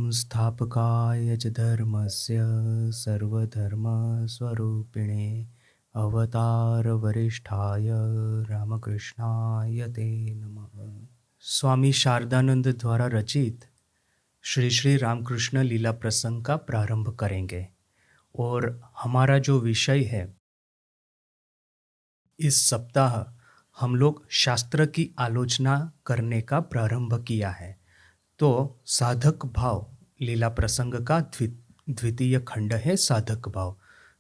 संस्थापकाय च धर्मस्य सर्वधर्मस्वरूपिणे अवतारवरिष्ठाय रामकृष्णाय ते नमः। स्वामी शारदानंद द्वारा रचित श्री श्री रामकृष्ण लीला प्रसंग का प्रारंभ करेंगे। और हमारा जो विषय है, इस सप्ताह हम लोग शास्त्र की आलोचना करने का प्रारंभ किया है। तो साधक भाव लीला प्रसंग का द्वितीय खंड है साधक भाव।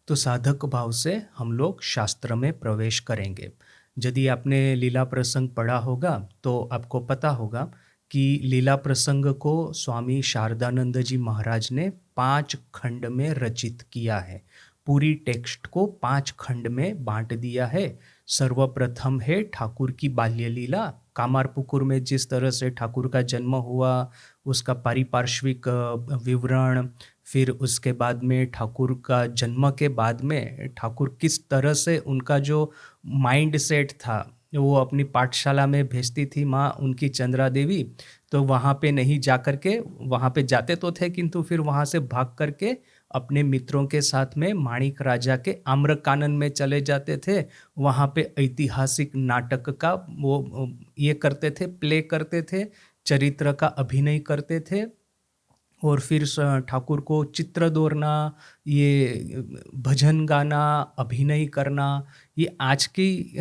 तो साधक भाव से हम लोग शास्त्र में प्रवेश करेंगे। यदि आपने लीला प्रसंग पढ़ा होगा तो आपको पता होगा कि लीला प्रसंग को स्वामी शारदानंद जी महाराज ने 5 खंड में रचित किया है। पूरी टेक्स्ट को 5 खंड में बांट दिया है। सर्वप्रथम है ठाकुर की बाल्य लीला, कामारपुकुर में जिस तरह से ठाकुर का जन्म हुआ, उसका पारिपार्श्विक विवरण। फिर उसके बाद में ठाकुर का जन्म के बाद में ठाकुर किस तरह से उनका जो माइंड सेट था, वो अपनी पाठशाला में भेजती थी माँ उनकी चंद्रा देवी। तो वहाँ पे नहीं जा कर के, वहाँ पे जाते तो थे किंतु फिर वहाँ से भाग करके अपने मित्रों के साथ में माणिक राजा के आम्रकानन में चले जाते थे। वहाँ पे ऐतिहासिक नाटक का वो ये करते थे, प्ले करते थे, चरित्र का अभिनय करते थे। और फिर ठाकुर को चित्र दौड़ना, ये भजन गाना, अभिनय करना, ये आज की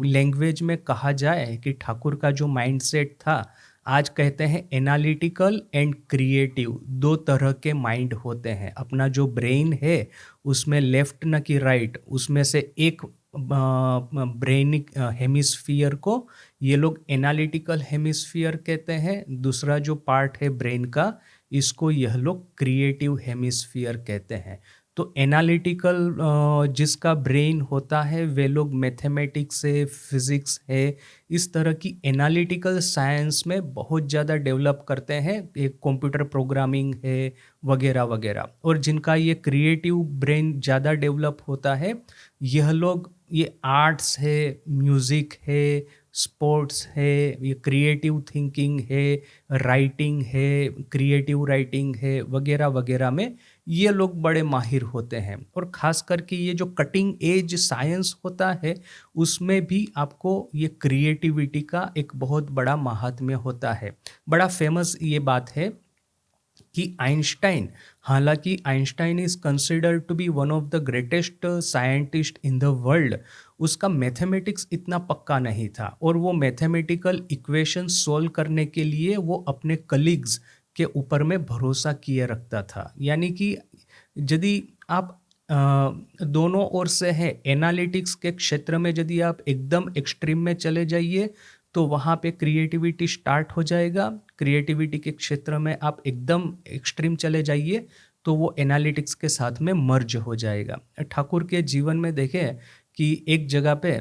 लैंग्वेज में कहा जाए कि ठाकुर का जो माइंडसेट था, आज कहते हैं एनालिटिकल एंड क्रिएटिव, 2 तरह के माइंड होते हैं। अपना जो ब्रेन है उसमें लेफ्ट न कि राइट, उसमें से एक ब्रेनिक हेमिस्फीयर को ये लोग एनालिटिकल हेमिस्फीयर कहते हैं। दूसरा जो पार्ट है ब्रेन का, इसको यह लोग क्रिएटिव हेमिस्फीयर कहते हैं। तो एनालिटिकल जिसका ब्रेन होता है, वे लोग मैथमेटिक्स है, फिजिक्स है, इस तरह की एनालिटिकल साइंस में बहुत ज़्यादा डेवलप करते हैं। एक कंप्यूटर प्रोग्रामिंग है वगैरह वगैरह। और जिनका ये क्रिएटिव ब्रेन ज़्यादा डेवलप होता है, यह लोग ये आर्ट्स है, म्यूज़िक है, स्पोर्ट्स है, ये क्रिएटिव थिंकिंग है, राइटिंग है, क्रिएटिव राइटिंग है वगैरह वगैरह में ये लोग बड़े माहिर होते हैं। और ख़ास करके ये जो कटिंग एज साइंस होता है, उसमें भी आपको ये क्रिएटिविटी का एक बहुत बड़ा महात्म्य होता है। बड़ा फेमस ये बात है कि आइंस्टाइन, हालांकि Einstein is considered to be one of the greatest scientist in the world, उसका मैथमेटिक्स इतना पक्का नहीं था। और वो मैथमेटिकल इक्वेशन सॉल्व करने के लिए वो अपने कलीग्स के ऊपर में भरोसा किए रखता था। यानी कि यदि आप दोनों ओर से है, एनालिटिक्स के क्षेत्र में यदि आप एकदम एक्सट्रीम में चले जाइए तो वहाँ पे क्रिएटिविटी स्टार्ट हो जाएगा। क्रिएटिविटी के क्षेत्र में आप एकदम एक्सट्रीम चले जाइए तो वो एनालिटिक्स के साथ में मर्ज हो जाएगा। ठाकुर के जीवन में देखें कि एक जगह पे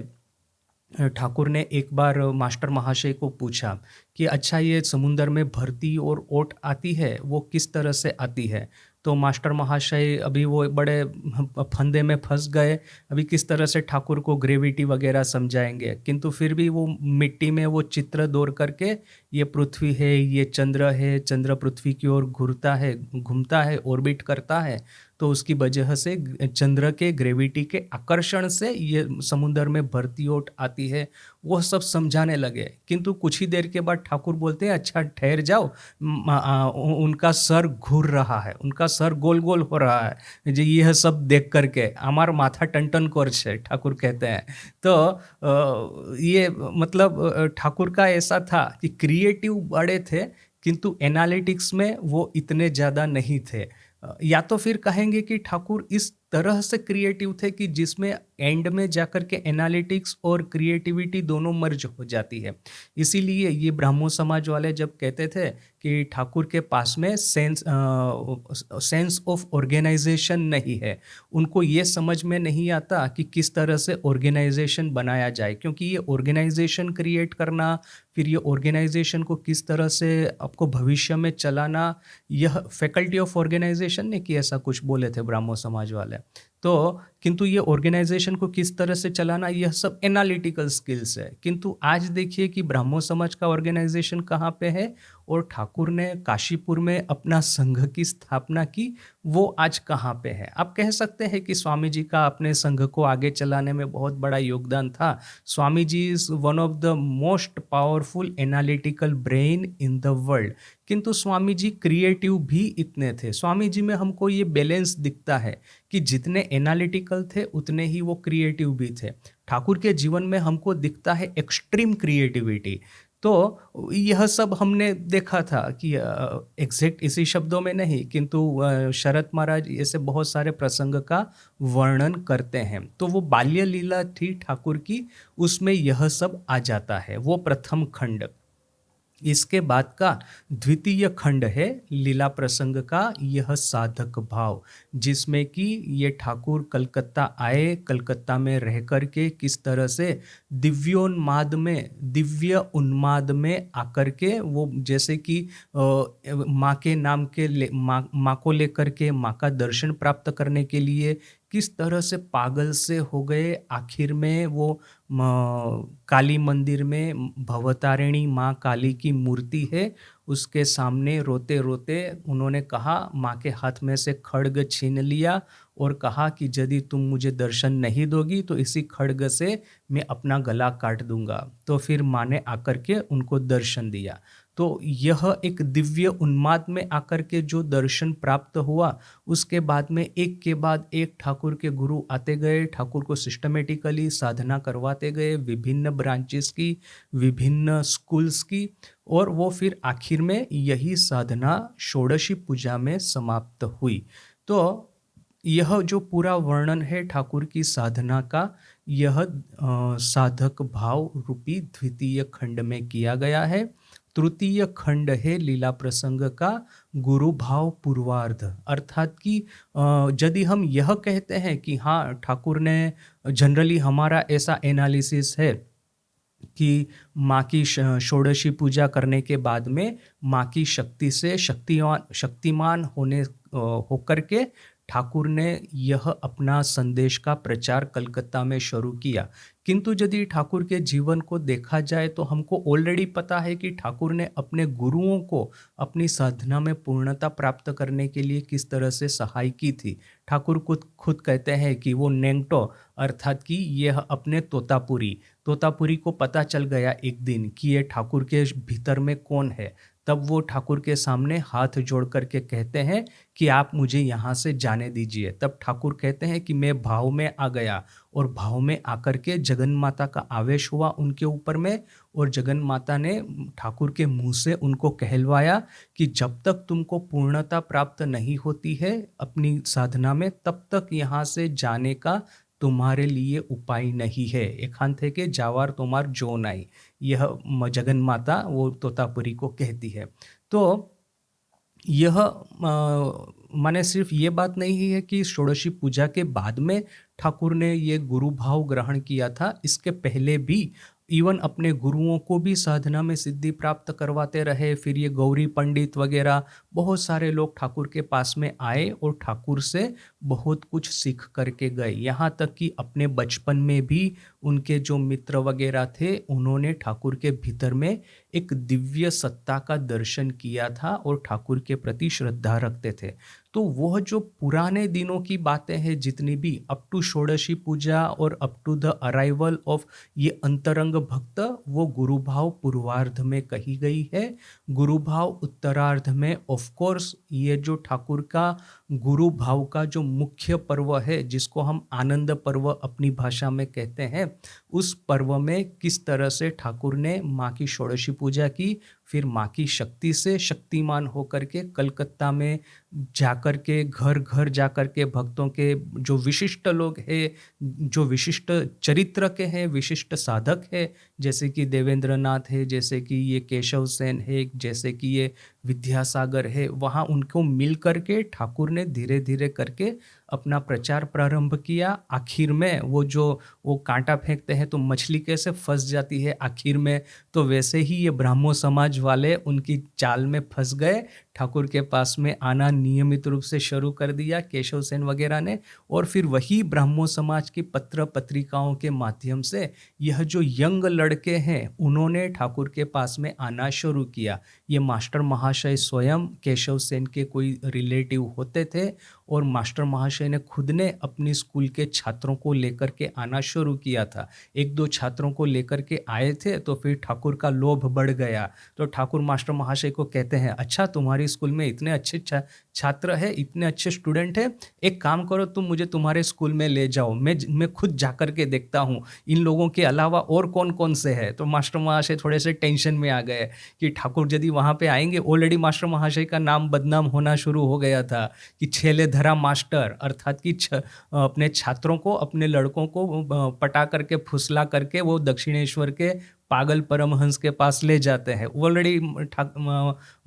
ठाकुर ने एक बार मास्टर महाशय को पूछा कि अच्छा, ये समुंदर में भरती और ओट आती है, वो किस तरह से आती है? तो मास्टर महाशय अभी वो बड़े फंदे में फंस गए, अभी किस तरह से ठाकुर को ग्रेविटी वगैरह समझाएंगे। किंतु फिर भी वो मिट्टी में वो चित्र दौड़ करके, ये पृथ्वी है, ये चंद्र है, चंद्र पृथ्वी की ओर घूरता है, घूमता है, ऑर्बिट करता है, तो उसकी वजह से चंद्र के ग्रेविटी के आकर्षण से ये समुद्र में भरती ओट आती है, वो सब समझाने लगे। किंतु कुछ ही देर के बाद ठाकुर बोलते हैं अच्छा ठहर जाओ, उनका सर घूर रहा है, उनका सर गोल गोल हो रहा है, जो यह सब देख करके हमार माथा टन कर छे, ठाकुर कहते हैं। तो ये मतलब ठाकुर का ऐसा था कि क्रिएटिव बड़े थे किंतु एनालिटिक्स में वो इतने ज़्यादा नहीं थे। या तो फिर कहेंगे कि ठाकुर इस तरह से क्रिएटिव थे कि जिसमें एंड में जाकर के एनालिटिक्स और क्रिएटिविटी दोनों मर्ज हो जाती है। इसीलिए ये ब्राह्मो समाज वाले जब कहते थे कि ठाकुर के पास में सेंस ऑफ ऑर्गेनाइजेशन नहीं है, उनको ये समझ में नहीं आता कि किस तरह से ऑर्गेनाइजेशन बनाया जाए। क्योंकि ये ऑर्गेनाइजेशन क्रिएट करना, फिर ये ऑर्गेनाइजेशन को किस तरह से आपको भविष्य में चलाना, यह फैकल्टी ऑफ ऑर्गेनाइजेशन ने कि ऐसा कुछ बोले थे ब्राह्मो समाज वाले। तो किंतु ये ऑर्गेनाइजेशन को किस तरह से चलाना, यह सब एनालिटिकल स्किल्स है। किंतु आज देखिए कि ब्राह्मो समाज का ऑर्गेनाइजेशन कहाँ पे है, और ठाकुर ने काशीपुर में अपना संघ की स्थापना की, वो आज कहाँ पे है। आप कह सकते हैं कि स्वामी जी का अपने संघ को आगे चलाने में बहुत बड़ा योगदान था। Swami ji is one of the most powerful analytical brain in the world. किंतु स्वामी जी क्रिएटिव भी इतने थे। स्वामी जी में हमको ये बैलेंस दिखता है कि जितने एनालिटिकल थे उतने ही वो क्रिएटिव भी थे। ठाकुर के जीवन में हमको दिखता है एक्सट्रीम क्रिएटिविटी। तो यह सब हमने देखा था कि एग्जैक्ट इसी शब्दों में नहीं, किंतु शरत महाराज ऐसे बहुत सारे प्रसंग का वर्णन करते हैं। तो वो बाल्य लीला थी ठाकुर की, उसमें यह सब आ जाता है, वो प्रथम खंड। इसके बाद का द्वितीय खंड है लीला प्रसंग का यह साधक भाव, जिसमें कि ये ठाकुर कलकत्ता आए, कलकत्ता में रह कर के किस तरह से दिव्य उन्माद में आकर के वो जैसे कि माँ के नाम के माँ को लेकर के माँ का दर्शन प्राप्त करने के लिए किस तरह से पागल से हो गए। आखिर में वो काली मंदिर में भवतारिणी माँ काली की मूर्ति है, उसके सामने रोते रोते उन्होंने कहा, माँ के हाथ में से खड्ग छीन लिया और कहा कि यदि तुम मुझे दर्शन नहीं दोगी तो इसी खड्ग से मैं अपना गला काट दूंगा। तो फिर माँ ने आकर के उनको दर्शन दिया। तो यह एक दिव्य उन्माद में आकर के जो दर्शन प्राप्त हुआ, उसके बाद में एक के बाद एक ठाकुर के गुरु आते गए, ठाकुर को सिस्टमेटिकली साधना करवाते गए, विभिन्न ब्रांचेस की, विभिन्न स्कूल्स की, और वो फिर आखिर में यही साधना षोडशी पूजा में समाप्त हुई। तो यह जो पूरा वर्णन है ठाकुर की साधना का, यह साधक भाव रूपी द्वितीय खंड में किया गया है। तृतीय खंड है लीला प्रसंग का गुरु भाव पूर्वार्ध, अर्थात कि यदि हम यह कहते हैं कि हाँ ठाकुर ने, जनरली हमारा ऐसा एनालिसिस है कि माँ की षोडशी पूजा करने के बाद में माँ की शक्ति से शक्तिमान होकर के ठाकुर ने यह अपना संदेश का प्रचार कलकत्ता में शुरू किया। किंतु यदि ठाकुर के जीवन को देखा जाए तो हमको ऑलरेडी पता है कि ठाकुर ने अपने गुरुओं को अपनी साधना में पूर्णता प्राप्त करने के लिए किस तरह से सहाय की थी। ठाकुर खुद कहते हैं कि वो नेंगटो, अर्थात कि यह अपने तोतापुरी को पता चल गया एक दिन कि ये ठाकुर के भीतर में कौन है। तब वो ठाकुर के सामने हाथ जोड़ करके कहते हैं कि आप मुझे यहाँ से जाने दीजिए। तब ठाकुर कहते हैं कि मैं भाव में आ गया, और भाव में आकर के जगन माता का आवेश हुआ उनके ऊपर में, और जगन माता ने ठाकुर के मुंह से उनको कहलवाया कि जब तक तुमको पूर्णता प्राप्त नहीं होती है अपनी साधना में, तब तक यहाँ से जाने का तुम्हारे लिए उपाय नहीं है। एखान थे के जावार तुम्हार जो नहीं, यह जगन माता वो तोतापुरी को कहती है। तो यह माने सिर्फ ये बात नहीं है कि षोडशी पूजा के बाद में ठाकुर ने ये गुरु भाव ग्रहण किया था, इसके पहले भी इवन अपने गुरुओं को भी साधना में सिद्धि प्राप्त करवाते रहे। फिर ये गौरी पंडित वगैरह बहुत सारे लोग ठाकुर के पास में आए और ठाकुर से बहुत कुछ सीख करके गए। यहाँ तक कि अपने बचपन में भी उनके जो मित्र वगैरह थे, उन्होंने ठाकुर के भीतर में एक दिव्य सत्ता का दर्शन किया था और ठाकुर के प्रति श्रद्धा रखते थे। तो वह जो पुराने दिनों की बातें हैं जितनी भी, अप टू षोडशी पूजा और up to the arrival of ये अंतरंग भक्त, वो गुरु भाव पूर्वार्ध में कही गई है। गुरु भाव उत्तरार्ध में ऑफ कोर्स ये जो ठाकुर का गुरु भाव का जो मुख्य पर्व है, जिसको हम आनंद पर्व अपनी भाषा में कहते हैं, उस पर्व में किस तरह से ठाकुर ने माँ की षोडशी पूजा की, फिर माँ की शक्ति से शक्तिमान होकर के कलकत्ता में जाकर के घर घर जाकर के भक्तों के जो विशिष्ट लोग हैं, जो विशिष्ट चरित्र के हैं, विशिष्ट साधक है, जैसे कि देवेंद्र नाथ है, जैसे कि ये केशव सेन है, जैसे कि ये विद्यासागर है, वहाँ उनको मिल करके ठाकुर ने धीरे धीरे करके अपना प्रचार प्रारंभ किया। आखिर में वो कांटा फेंकते हैं तो मछली कैसे फंस जाती है आखिर में, तो वैसे ही ये ब्राह्मो समाज समाज वाले उनकी चाल में फंस गए। ठाकुर के पास में आना नियमित रूप से शुरू कर दिया केशव सेन वगैरह ने, और फिर वही ब्राह्मो समाज की पत्र पत्रिकाओं के माध्यम से यह जो यंग लड़के हैं उन्होंने ठाकुर के पास में आना शुरू किया। ये मास्टर महाशय स्वयं केशव सेन के कोई रिलेटिव होते थे, और मास्टर महाशय ने खुद ने अपनी स्कूल के छात्रों को लेकर के आना शुरू किया था। एक दो छात्रों को लेकर के आए थे तो फिर ठाकुर का लोभ बढ़ गया। तो ठाकुर मास्टर महाशय को कहते हैं, अच्छा तुम्हारी स्कूल में इतने अच्छे छात्र है, इतने अच्छे स्टूडेंट है, एक काम करो तुम मुझे तुम्हारे स्कूल में ले जाओ, मैं खुद जाकर के देखता हूँ इन लोगों के अलावा और कौन कौन से है। तो मास्टर महाशय थोड़े से टेंशन में आ गए कि ठाकुर यदि वहाँ पे आएंगे, ऑलरेडी मास्टर महाशय का नाम बदनाम होना शुरू हो गया था कि छेले धरा मास्टर, अर्थात कि अपने छात्रों को, अपने लड़कों को पटा करके फुसला करके वो दक्षिणेश्वर के पागल परमहंस के पास ले जाते हैं। ऑलरेडी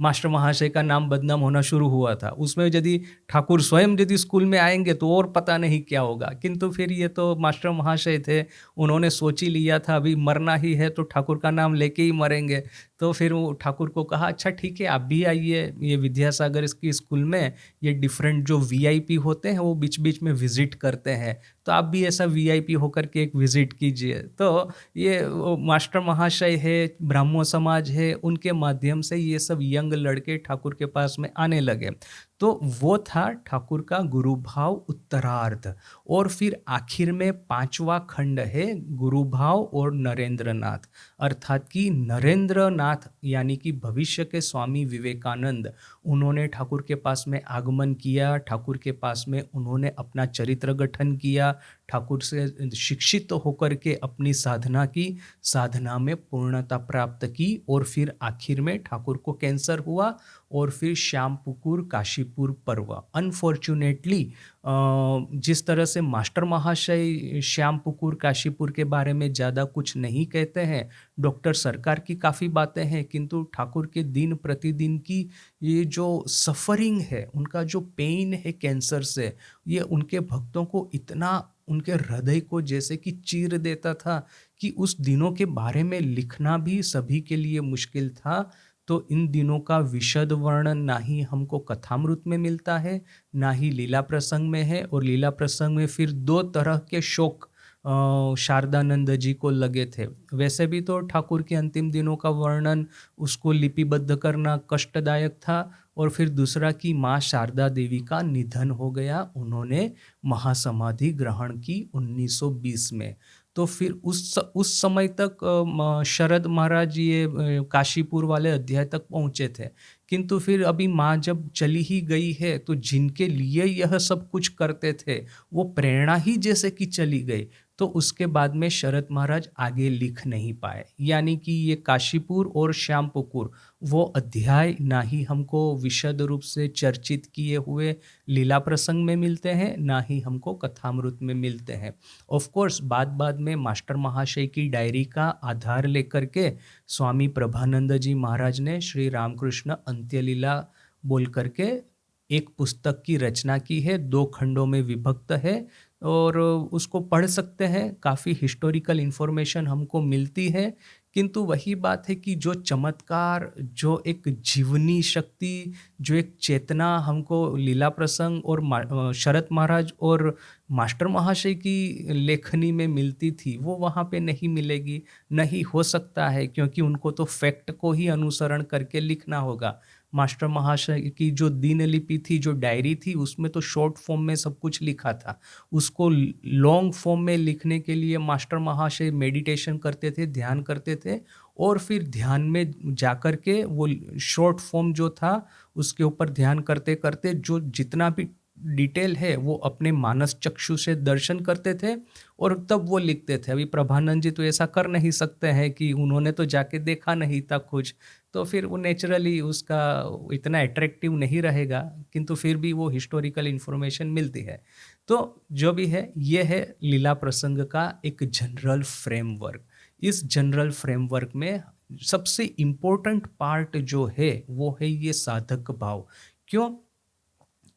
मास्टर महाशय का नाम बदनाम होना शुरू हुआ था। उसमें यदि ठाकुर स्वयं यदि स्कूल में आएंगे तो और पता नहीं क्या होगा। किंतु फिर ये तो मास्टर महाशय थे, उन्होंने सोच ही लिया था अभी मरना ही है तो ठाकुर का नाम लेके ही मरेंगे। तो फिर वो ठाकुर को कहा, अच्छा ठीक है आप भी आइए ये विद्यासागर इसकी स्कूल में, ये डिफरेंट जो वीआईपी होते हैं वो बीच बीच में विजिट करते हैं, तो आप भी ऐसा वीआईपी होकर के एक विजिट कीजिए। तो ये मास्टर महाशय है, ब्राह्मो समाज है, उनके माध्यम से ये सब यंग लड़के ठाकुर के पास में आने लगे। तो वो था ठाकुर का गुरु भाव उत्तरार्ध। और फिर आखिर में पांचवा खंड है गुरु भाव और नरेंद्र नाथ, अर्थात कि नरेंद्र नाथ यानी कि भविष्य के स्वामी विवेकानंद, उन्होंने ठाकुर के पास में आगमन किया, ठाकुर के पास में उन्होंने अपना चरित्र गठन किया, ठाकुर से शिक्षित होकर के अपनी साधना की, साधना में पूर्णता प्राप्त की, और फिर आखिर में ठाकुर को कैंसर हुआ और फिर श्यामपुकुर काशीपुर पर्व। अनफॉर्चुनेटली जिस तरह से मास्टर महाशय श्यामपुकुर काशीपुर के बारे में ज़्यादा कुछ नहीं कहते हैं, डॉक्टर सरकार की काफ़ी बातें हैं, किंतु ठाकुर के दिन प्रतिदिन की ये जो सफ़रिंग है, उनका जो पेन है कैंसर से, ये उनके भक्तों को इतना, उनके हृदय को जैसे कि चीर देता था कि उस दिनों के बारे में लिखना भी सभी के लिए मुश्किल था। तो इन दिनों का विशद वर्णन ना ही हमको कथामृत में मिलता है, ना ही लीला प्रसंग में है। और लीला प्रसंग में फिर दो तरह के शोक शारदानंद जी को लगे थे। वैसे भी तो ठाकुर के अंतिम दिनों का वर्णन, उसको लिपिबद्ध करना कष्टदायक था। और फिर दूसरा कि माँ शारदा देवी का निधन हो गया, उन्होंने महासमाधि ग्रहण की 1920 में। तो फिर उस समय तक शरद महाराज ये काशीपुर वाले अध्याय तक पहुँचे थे। किंतु फिर अभी माँ जब चली ही गई है तो जिनके लिए यह सब कुछ करते थे वो प्रेरणा ही जैसे कि चली गई, तो उसके बाद में शरद महाराज आगे लिख नहीं पाए। यानी कि ये काशीपुर और श्यामपुकुर वो अध्याय ना ही हमको विशद रूप से चर्चित किए हुए लीला प्रसंग में मिलते हैं, ना ही हमको कथामृत में मिलते हैं। ऑफ कोर्स बाद में मास्टर महाशय की डायरी का आधार लेकर के स्वामी प्रभानंद जी महाराज ने श्री रामकृष्ण अंत्यलीला बोल करके एक पुस्तक की रचना की है, 2 खंडों में विभक्त है, और उसको पढ़ सकते हैं। काफ़ी हिस्टोरिकल इन्फॉर्मेशन हमको मिलती है। किंतु वही बात है कि जो चमत्कार, जो एक जीवनी शक्ति, जो एक चेतना हमको लीला प्रसंग और शरद महाराज और मास्टर महाशय की लेखनी में मिलती थी, वो वहाँ पे नहीं मिलेगी, नहीं हो सकता है, क्योंकि उनको तो फैक्ट को ही अनुसरण करके लिखना होगा। मास्टर महाशय की जो दिनलिपि थी, जो डायरी थी, उसमें तो शॉर्ट फॉर्म में सब कुछ लिखा था। उसको लॉन्ग फॉर्म में लिखने के लिए मास्टर महाशय मेडिटेशन करते थे, ध्यान करते थे, और फिर ध्यान में जाकर के वो शॉर्ट फॉर्म जो था उसके ऊपर ध्यान करते करते जो जितना भी डिटेल है वो अपने मानस चक्षु से दर्शन करते थे और तब वो लिखते थे। अभी प्रभानंद जी तो ऐसा कर नहीं सकते हैं कि उन्होंने तो जाके देखा नहीं था कुछ, तो फिर वो नेचुरली उसका इतना अट्रैक्टिव नहीं रहेगा, किंतु फिर भी वो हिस्टोरिकल इन्फॉर्मेशन मिलती है। तो जो भी है, ये है लीला प्रसंग का एक जनरल फ्रेमवर्क। इस जनरल फ्रेमवर्क में सबसे इम्पोर्टेंट पार्ट जो है वो है ये साधक भाव। क्यों?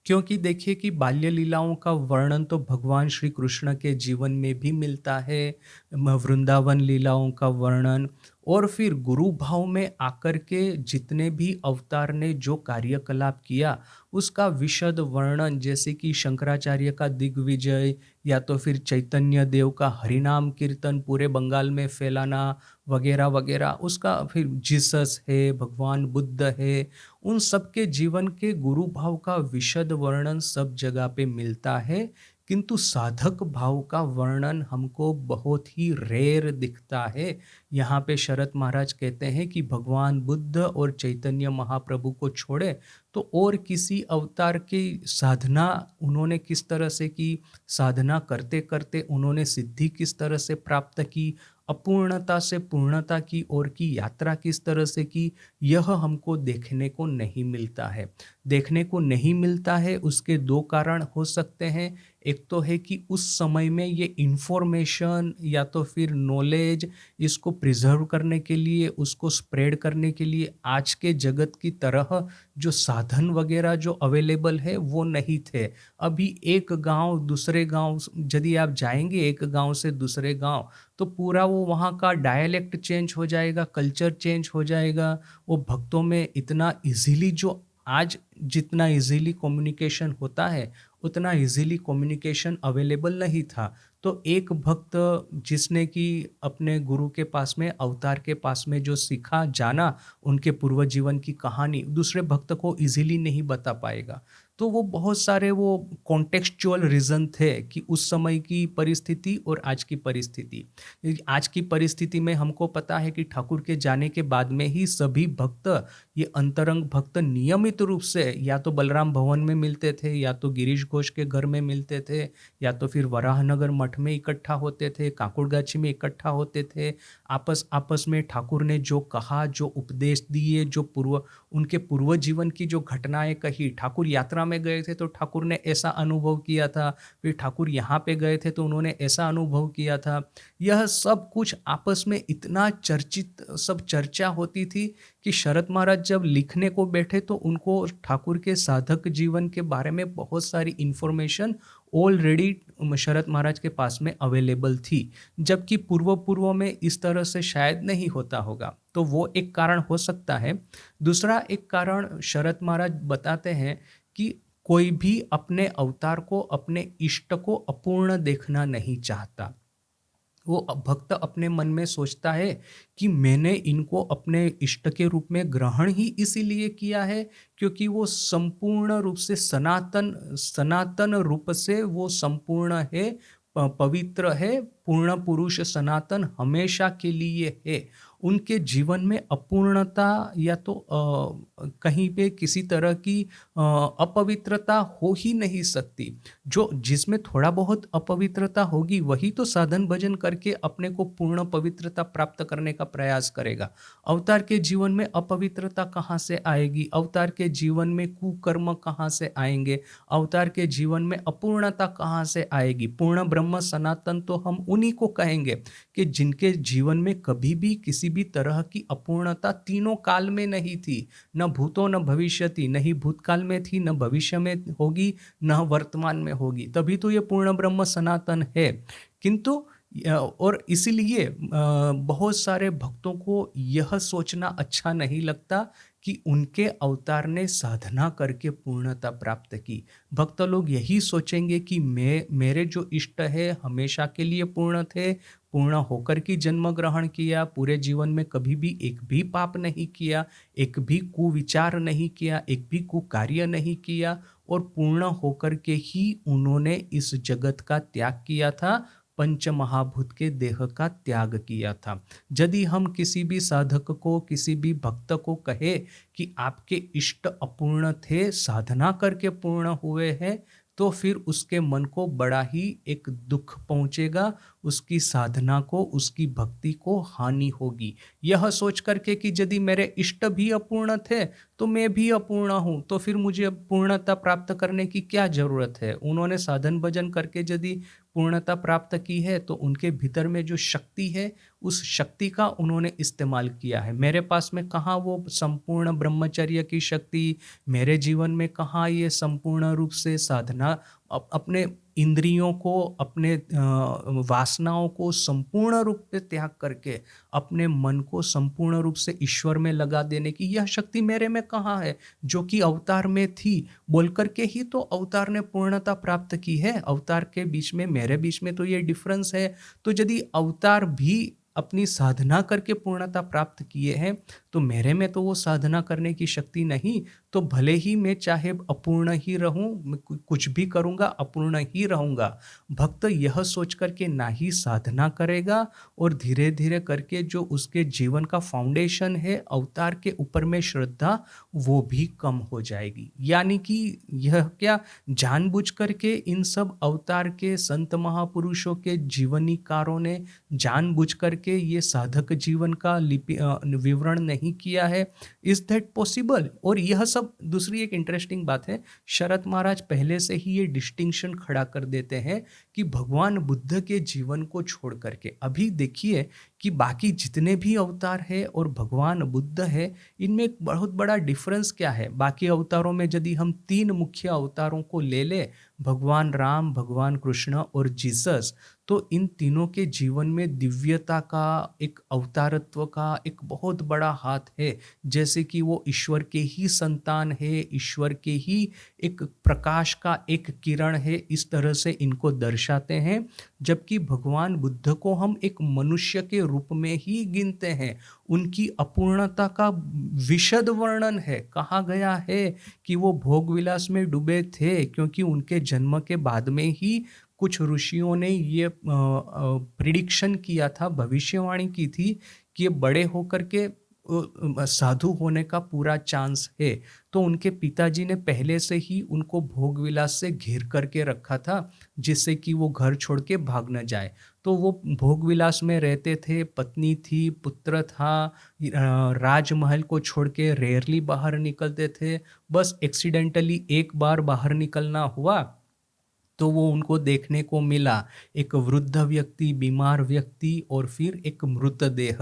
क्योंकि देखिए कि बाल्य लीलाओं का वर्णन तो भगवान श्री कृष्ण के जीवन में भी मिलता है, वृंदावन लीलाओं का वर्णन, और फिर गुरु भाव में आकर के जितने भी अवतार ने जो कार्यकलाप किया उसका विशद वर्णन, जैसे कि शंकराचार्य का दिग्विजय या तो फिर चैतन्य देव का हरिनाम कीर्तन पूरे बंगाल में फैलाना वगैरह वगैरह, उसका फिर जीसस है, भगवान बुद्ध है, उन सब के जीवन के गुरु भाव का विशद वर्णन सब जगह पे मिलता है। किंतु साधक भाव का वर्णन हमको बहुत ही रेयर दिखता है। यहाँ पे शरत महाराज कहते हैं कि भगवान बुद्ध और चैतन्य महाप्रभु को छोड़े तो और किसी अवतार की साधना उन्होंने किस तरह से की, साधना करते करते उन्होंने सिद्धि किस तरह से प्राप्त की, अपूर्णता से पूर्णता की ओर की यात्रा किस तरह से की, यह हमको देखने को नहीं मिलता है। देखने को नहीं मिलता है, उसके दो कारण हो सकते हैं। एक तो है कि उस समय में ये इन्फॉर्मेशन या तो फिर नॉलेज, इसको प्रिजर्व करने के लिए, उसको स्प्रेड करने के लिए आज के जगत की तरह जो साधन वगैरह जो अवेलेबल है वो नहीं थे। अभी एक गांव दूसरे गांव यदि आप जाएंगे, एक गांव से दूसरे गांव, तो पूरा वो वहाँ का डायलेक्ट चेंज हो जाएगा, कल्चर चेंज हो जाएगा। वो भक्तों में इतना इजीली, जो आज जितना इजीली कम्युनिकेशन होता है उतना इजीली कम्युनिकेशन अवेलेबल नहीं था। तो एक भक्त जिसने कि अपने गुरु के पास में, अवतार के पास में जो सीखा जाना, उनके पूर्व जीवन की कहानी दूसरे भक्त को इजीली नहीं बता पाएगा। तो वो बहुत सारे वो कॉन्टेक्चुअल रीज़न थे कि उस समय की परिस्थिति और आज की परिस्थिति। आज की परिस्थिति में हमको पता है कि ठाकुर के जाने के बाद में ही सभी भक्त, ये अंतरंग भक्त नियमित रूप से या तो बलराम भवन में मिलते थे, या तो गिरीश घोष के घर में मिलते थे, या तो फिर वराहनगर मठ में इकट्ठा होते थे, काकुड़गाछी में इकट्ठा होते थे। आपस आपस में ठाकुर ने जो कहा, जो उपदेश दिए, जो उनके पूर्व जीवन की जो घटनाएं कही, ठाकुर यात्रा में गए थे तो ठाकुर ने ऐसा अनुभव किया था, फिर ठाकुर यहाँ पे गए थे तो उन्होंने ऐसा अनुभव किया था। यह सब कुछ आपस में इतना चर्चित, सब चर्चा होती थी कि शरत महाराज जब लिखने को बैठे तो उनको ठाकुर के साधक जीवन के बारे में बहुत सारी इंफॉर्मेशन ऑलरेडी शरत महाराज के पास में अवेलेबल थी, जबकि पूर्व पूर्व में इस तरह से शायद नहीं होता होगा। तो वो एक कारण हो सकता है। दूसरा एक कारण शरत महाराज बताते हैं कि कोई भी अपने अवतार को, अपने इष्ट को अपूर्ण देखना नहीं चाहता। वो भक्त अपने मन में सोचता है कि मैंने इनको अपने इष्ट के रूप में ग्रहण ही इसीलिए किया है क्योंकि वो संपूर्ण रूप से सनातन सनातन रूप से वो संपूर्ण है, पवित्र है, पूर्ण पुरुष सनातन हमेशा के लिए है। उनके जीवन में अपूर्णता या तो कहीं पे किसी तरह की अपवित्रता हो ही नहीं सकती। जो जिसमें थोड़ा बहुत अपवित्रता होगी वही तो साधन भजन करके अपने को पूर्ण पवित्रता प्राप्त करने का प्रयास करेगा। अवतार के जीवन में अपवित्रता कहाँ से आएगी? अवतार के जीवन में कुकर्म कहाँ से आएंगे? अवतार के जीवन में अपूर्णता कहाँ से आएगी? पूर्ण ब्रह्म सनातन तो हम उन्हीं को कहेंगे कि जिनके जीवन में कभी भी किसी भी तरह की अपूर्णता तीनों काल में नहीं थी। न भूतो न भविष्यति, नहीं भूतकाल में थी, न भविष्य में होगी, न वर्तमान में होगी। तभी तो ये पूर्ण ब्रह्म सनातन है। किंतु और इसीलिए बहुत सारे भक्तों को यह सोचना अच्छा नहीं लगता कि उनके अवतार ने साधना करके पूर्णता प्राप्त की। भक्त लोग यही सोचेंगे कि मेरे जो इष्ट है हमेशा के लिए पूर्ण थे, पूर्ण होकर की जन्म ग्रहण किया, पूरे जीवन में कभी भी एक भी पाप नहीं किया, एक भी कुविचार नहीं किया, एक भी कुकार्य नहीं किया, और पूर्ण होकर के ही उन्होंने इस जगत का त्याग किया था, पंच महाभूत के देह का त्याग किया था। यदि हम किसी भी साधक को, किसी भी भक्त को कहे कि आपके इष्ट अपूर्ण थे, साधना करके पूर्ण हुए हैं, तो फिर उसके मन को बड़ा ही एक दुख पहुंचेगा, उसकी साधना को, उसकी भक्ति को हानि होगी। यह सोच करके कि यदि मेरे इष्ट भी अपूर्ण थे तो मैं भी अपूर्ण हूँ, तो फिर मुझे पूर्णता प्राप्त करने की क्या जरूरत है? उन्होंने साधन भजन करके यदि पूर्णता प्राप्त की है तो उनके भीतर में जो शक्ति है उस शक्ति का उन्होंने इस्तेमाल किया है। मेरे पास में कहाँ वो संपूर्ण ब्रह्मचर्य की शक्ति, मेरे जीवन में कहाँ ये संपूर्ण रूप से साधना, अपने इंद्रियों को, अपने वासनाओं को संपूर्ण रूप से त्याग करके अपने मन को संपूर्ण रूप से ईश्वर में लगा देने की यह शक्ति मेरे में कहाँ है, जो कि अवतार में थी। बोल करके ही तो अवतार ने पूर्णता प्राप्त की है। अवतार के बीच में, मेरे बीच में तो ये डिफरेंस है। तो यदि अवतार भी अपनी साधना करके पूर्णता प्राप्त किए हैं, तो मेरे में तो वो साधना करने की शक्ति नहीं। तो भले ही मैं चाहे अपूर्ण ही रहूं, मैं कुछ भी करूंगा अपूर्ण ही रहूंगा। भक्त यह सोच करके ना ही साधना करेगा, और धीरे धीरे करके जो उसके जीवन का फाउंडेशन है अवतार के ऊपर में श्रद्धा, वो भी कम हो जाएगी। यानी कि यह क्या, जानबूझ करके इन सब अवतार के संत महापुरुषों के जीवनीकारों ने जानबूझ करके ये साधक जीवन का विवरण नहीं किया है। Is that possible? और यह सब, दूसरी एक इंटरेस्टिंग बात है, शरत महाराज पहले से ही ये डिस्टिंक्शन खड़ा कर देते हैं कि भगवान बुद्ध के जीवन को छोड़ करके, अभी देखिए कि बाकी जितने भी अवतार है और भगवान बुद्ध है, इनमें एक बहुत बड़ा डिफरेंस क्या है। बाकी अवतारों में यदि हम तीन मुख्य अवतारों को ले ले, भगवान राम, भगवान कृष्ण और जीसस, तो इन तीनों के जीवन में दिव्यता का, एक अवतारत्व का एक बहुत बड़ा हाथ है। जैसे कि वो ईश्वर के ही संतान है, ईश्वर के ही एक प्रकाश का एक किरण है, इस तरह से इनको दर्शाते हैं। जबकि भगवान बुद्ध को हम एक मनुष्य के रूप में ही गिनते हैं। उनकी अपूर्णता का विशद वर्णन है, कहा गया है कि वो भोग विलास में डूबे थे, क्योंकि उनके जन्म के बाद में ही कुछ ऋषियों ने ये प्रिडिक्शन किया था, भविष्यवाणी की थी कि ये बड़े होकर के साधु होने का पूरा चांस है। तो उनके पिताजी ने पहले से ही उनको भोग विलास से घेर करके रखा था, जिससे कि वो घर छोड़ के भाग न जाए। तो वो भोग विलास में रहते थे, पत्नी थी, पुत्र था, राजमहल को छोड़ के रेयरली बाहर निकलते थे। बस एक्सीडेंटली एक बार बाहर निकलना हुआ तो वो उनको देखने को मिला, एक वृद्ध व्यक्ति, बीमार व्यक्ति और फिर एक मृतदेह।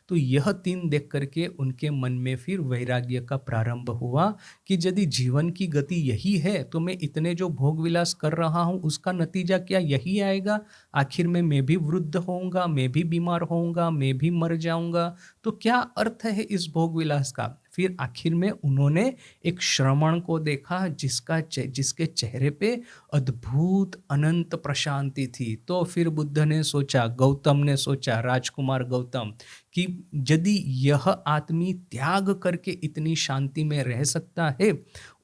तो यह तीन देख करके उनके मन में फिर वैराग्य का प्रारंभ हुआ कि यदि जीवन की गति यही है, तो मैं इतने जो भोग विलास कर रहा हूँ उसका नतीजा क्या यही आएगा? आखिर में मैं भी वृद्ध होऊंगा, मैं भी बीमार होऊंगा, मैं भी मर जाऊंगा। तो क्या अर्थ है इस भोग विलास का? फिर आखिर में उन्होंने एक श्रमण को देखा, जिसके चेहरे पे अद्भुत अनंत प्रशांति थी। तो फिर बुद्ध ने सोचा, गौतम ने सोचा, राजकुमार गौतम, कि यदि यह आदमी त्याग करके इतनी शांति में रह सकता है,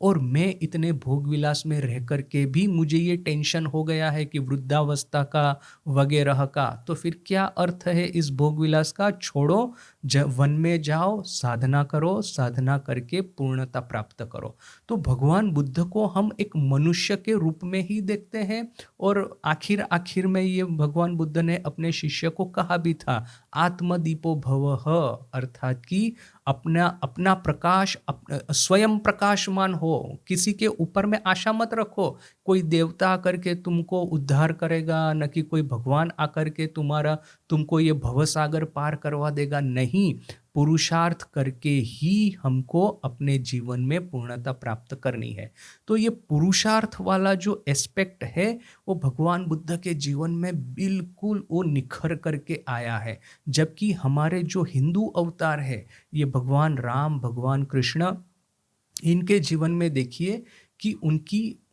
और मैं इतने भोग विलास में रह करके भी मुझे ये टेंशन हो गया है कि वृद्धावस्था का वगैरह का, तो फिर क्या अर्थ है इस भोग विलास का? छोड़ो, वन में जाओ, साधना करो, साधना करके पूर्णता प्राप्त करो। तो भगवान बुद्ध को हम एक मनुष्य के रूप में ही देखते हैं। और आखिर आखिर में ये भगवान बुद्ध ने अपने शिष्य को कहा भी था, आत्मदीपो भवः, अर्थात कि अपना अपना प्रकाश स्वयं प्रकाशमान हो, किसी के ऊपर में आशा मत रखो। कोई देवता आकर के तुमको उद्धार करेगा, न कि कोई भगवान आकर के तुमको ये भवसागर पार करवा देगा। नहीं, पुरुषार्थ करके ही हमको अपने जीवन में पूर्णता प्राप्त करनी है। तो ये पुरुषार्थ वाला जो एस्पेक्ट है, वो भगवान बुद्ध के जीवन में बिल्कुल वो निखर करके आया है। जबकि हमारे जो हिंदू अवतार है, ये भगवान राम, भगवान कृष्ण, इनके जीवन में देखिए कि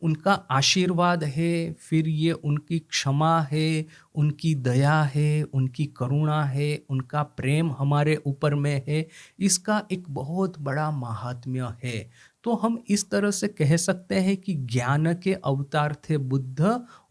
उनका आशीर्वाद है, फिर ये उनकी क्षमा है, उनकी दया है, उनकी करुणा है, उनका प्रेम हमारे ऊपर में है। इसका एक बहुत बड़ा महात्म्य है। तो हम इस तरह से कह सकते हैं कि ज्ञान के अवतार थे बुद्ध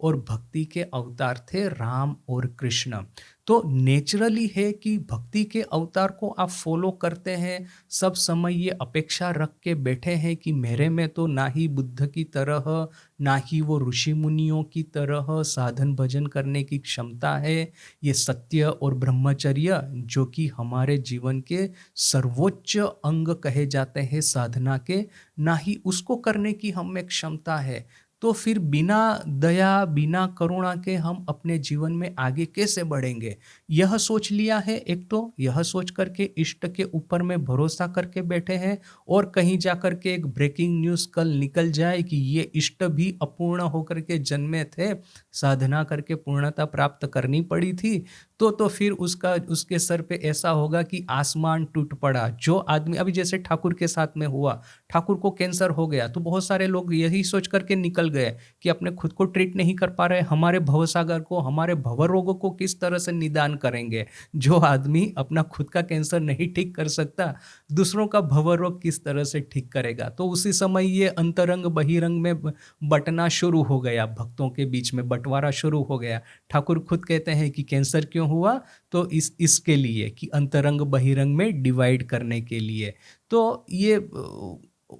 और भक्ति के अवतार थे राम और कृष्ण। तो नेचुरली है कि भक्ति के अवतार को आप फॉलो करते हैं, सब समय ये अपेक्षा रख के बैठे हैं कि मेरे में तो ना ही बुद्ध की तरह, ना ही वो ऋषि मुनियों की तरह साधन भजन करने की क्षमता है। ये सत्य और ब्रह्मचर्य, जो कि हमारे जीवन के सर्वोच्च अंग कहे जाते हैं साधना के, ना ही उसको करने की हम में क्षमता है। तो फिर बिना दया, बिना करुणा के हम अपने जीवन में आगे कैसे बढ़ेंगे? यह सोच लिया है, एक तो यह सोच कर के इष्ट के ऊपर में भरोसा करके बैठे हैं, और कहीं जाकर के एक ब्रेकिंग न्यूज़ कल निकल जाए कि ये इष्ट भी अपूर्ण होकर के जन्मे थे, साधना करके पूर्णता प्राप्त करनी पड़ी थी, तो फिर उसका उसके सर पे ऐसा होगा कि आसमान टूट पड़ा। जो आदमी अभी जैसे ठाकुर के साथ में हुआ, ठाकुर को कैंसर हो गया, तो बहुत सारे लोग यही सोच करके निकल गए कि अपने खुद को ट्रीट नहीं कर पा रहे, हमारे भवसागर को, हमारे भवरोगों को किस तरह से निदान करेंगे। जो आदमी अपना खुद का कैंसर नहीं ठीक कर सकता, दूसरों का भवरोग किस तरह से ठीक करेगा? तो उसी समय ये अंतरंग बहिरंग में बंटना शुरू हो गया, भक्तों के बीच में बंटवारा शुरू हो गया। ठाकुर खुद कहते हैं कि कैंसर क्यों हुआ? तो इसके लिए कि अंतरंग बहिरंग में डिवाइड करने के लिए। तो ये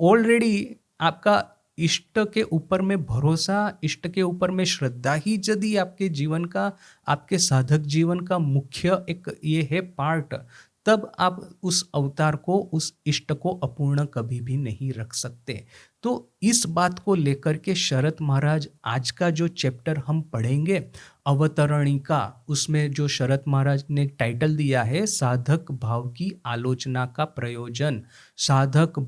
ऑलरेडी आपका इष्ट के ऊपर में भरोसा, इष्ट के ऊपर में श्रद्धा ही यदि आपके जीवन का, आपके साधक जीवन का मुख्य एक ये है पार्ट, तब आप उस अवतार को, उस इष्ट को अपूर्ण कभी भी नहीं रख सकते। तो इस बात को लेकर के शरत महाराज आज का जो चैप्टर हम पढ़ेंगे अवतरणिका, उसमें जो शरत महाराज ने टाइटल दिया है साधक भाव की आलोचना का प्रयोजन, साधक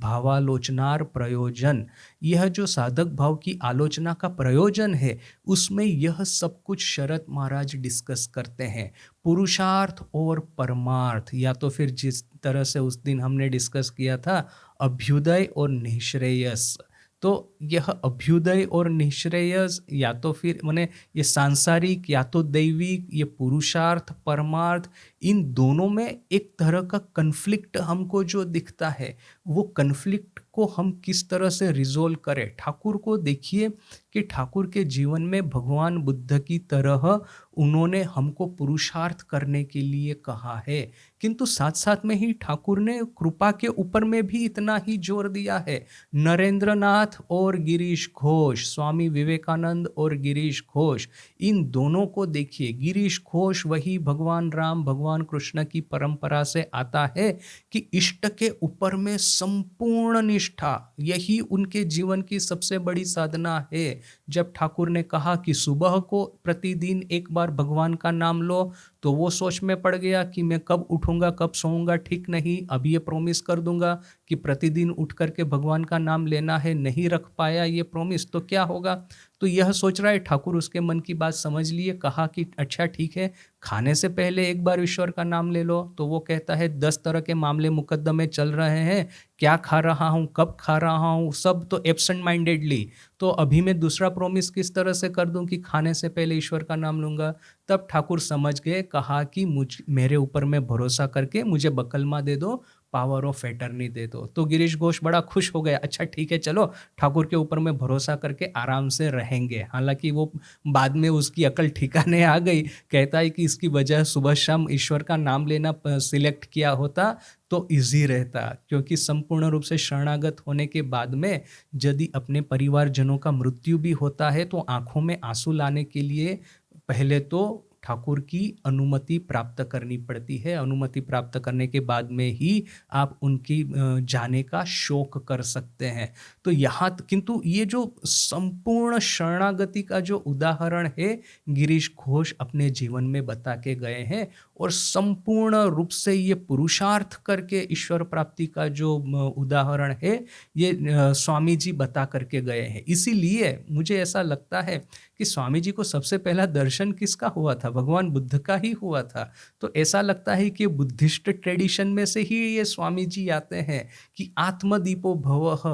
भावालोचनार प्रयोजन। यह जो साधक भाव की आलोचना का प्रयोजन है, उसमें यह सब कुछ शरत महाराज डिस्कस करते हैं। पुरुषार्थ और परमार्थ, या तो फिर जिस तरह से उस दिन हमने डिस्कस किया था अभ्युदय और निःश्रेयस, तो यह अभ्युदय और निःश्रेयस या तो फिर माने ये सांसारिक या तो दैविक, ये पुरुषार्थ परमार्थ, इन दोनों में एक तरह का कन्फ्लिक्ट हमको जो दिखता है, वो कन्फ्लिक्ट को हम किस तरह से रिजोल्व करें। ठाकुर को देखिए कि ठाकुर के जीवन में भगवान बुद्ध की तरह उन्होंने हमको पुरुषार्थ करने के लिए कहा है, किंतु साथ साथ में ही ठाकुर ने कृपा के ऊपर में भी इतना ही जोर दिया है। नरेंद्र नाथ और गिरीश घोष, स्वामी विवेकानंद और गिरीश घोष, इन दोनों को देखिए। गिरीश घोष वही भगवान राम, भगवान कृष्ण की परंपरा से आता है कि इष्ट के ऊपर में संपूर्ण निष्ठा, यही उनके जीवन की सबसे बड़ी साधना है। जब ठाकुर ने कहा कि सुबह को प्रतिदिन एक बार भगवान का नाम लो, तो वो सोच में पड़ गया कि मैं कब उठूंगा, कब सोऊंगा ठीक नहीं, अभी ये प्रॉमिस कर दूंगा कि प्रतिदिन उठ करके भगवान का नाम लेना है, नहीं रख पाया ये प्रॉमिस, तो क्या होगा? तो यह सोच रहा है ठाकुर, उसके मन की बात समझ लिए, कहा कि अच्छा ठीक है, खाने से पहले एक बार ईश्वर का नाम ले लो। तो वो कहता है 10 तरह के मामले मुकद्दमे चल रहे हैं, क्या खा रहा हूँ, कब खा रहा हूँ, सब तो एब्सेंट माइंडेडली, तो अभी मैं दूसरा प्रॉमिस किस तरह से कर दूं कि खाने से पहले ईश्वर का नाम लूंगा? तब ठाकुर समझ गए, कहा कि मेरे ऊपर में भरोसा करके मुझे बकलमा दे दो, पावर ऑफ एटर्नी दे दो। तो गिरीश घोष बड़ा खुश हो गया, अच्छा ठीक है चलो ठाकुर के ऊपर में भरोसा करके आराम से रहेंगे। हालांकि वो बाद में उसकी अकल ठिकाने आ गई, कहता है कि इसकी वजह सुबह शाम ईश्वर का नाम लेना सिलेक्ट किया होता तो इजी रहता, क्योंकि संपूर्ण रूप से शरणागत होने के बाद में यदि अपने परिवारजनों का मृत्यु भी होता है, तो आंखों में आंसू लाने के लिए पहले तो ठाकुर की अनुमति प्राप्त करनी पड़ती है। अनुमति प्राप्त करने के बाद में ही आप उनकी जाने का शोक कर सकते हैं। तो यहाँ किंतु ये जो संपूर्ण शरणागति का जो उदाहरण है, गिरीश घोष अपने जीवन में बता के गए हैं, और संपूर्ण रूप से ये पुरुषार्थ करके ईश्वर प्राप्ति का जो उदाहरण है, ये स्वामी जी बता करके गए हैं। इसीलिए मुझे ऐसा लगता है कि स्वामी जी को सबसे पहला दर्शन किसका हुआ था? भगवान बुद्ध का ही हुआ था। तो ऐसा लगता है कि बुद्धिस्ट ट्रेडिशन में से ही ये स्वामी जी आते हैं कि आत्मदीपो भवः,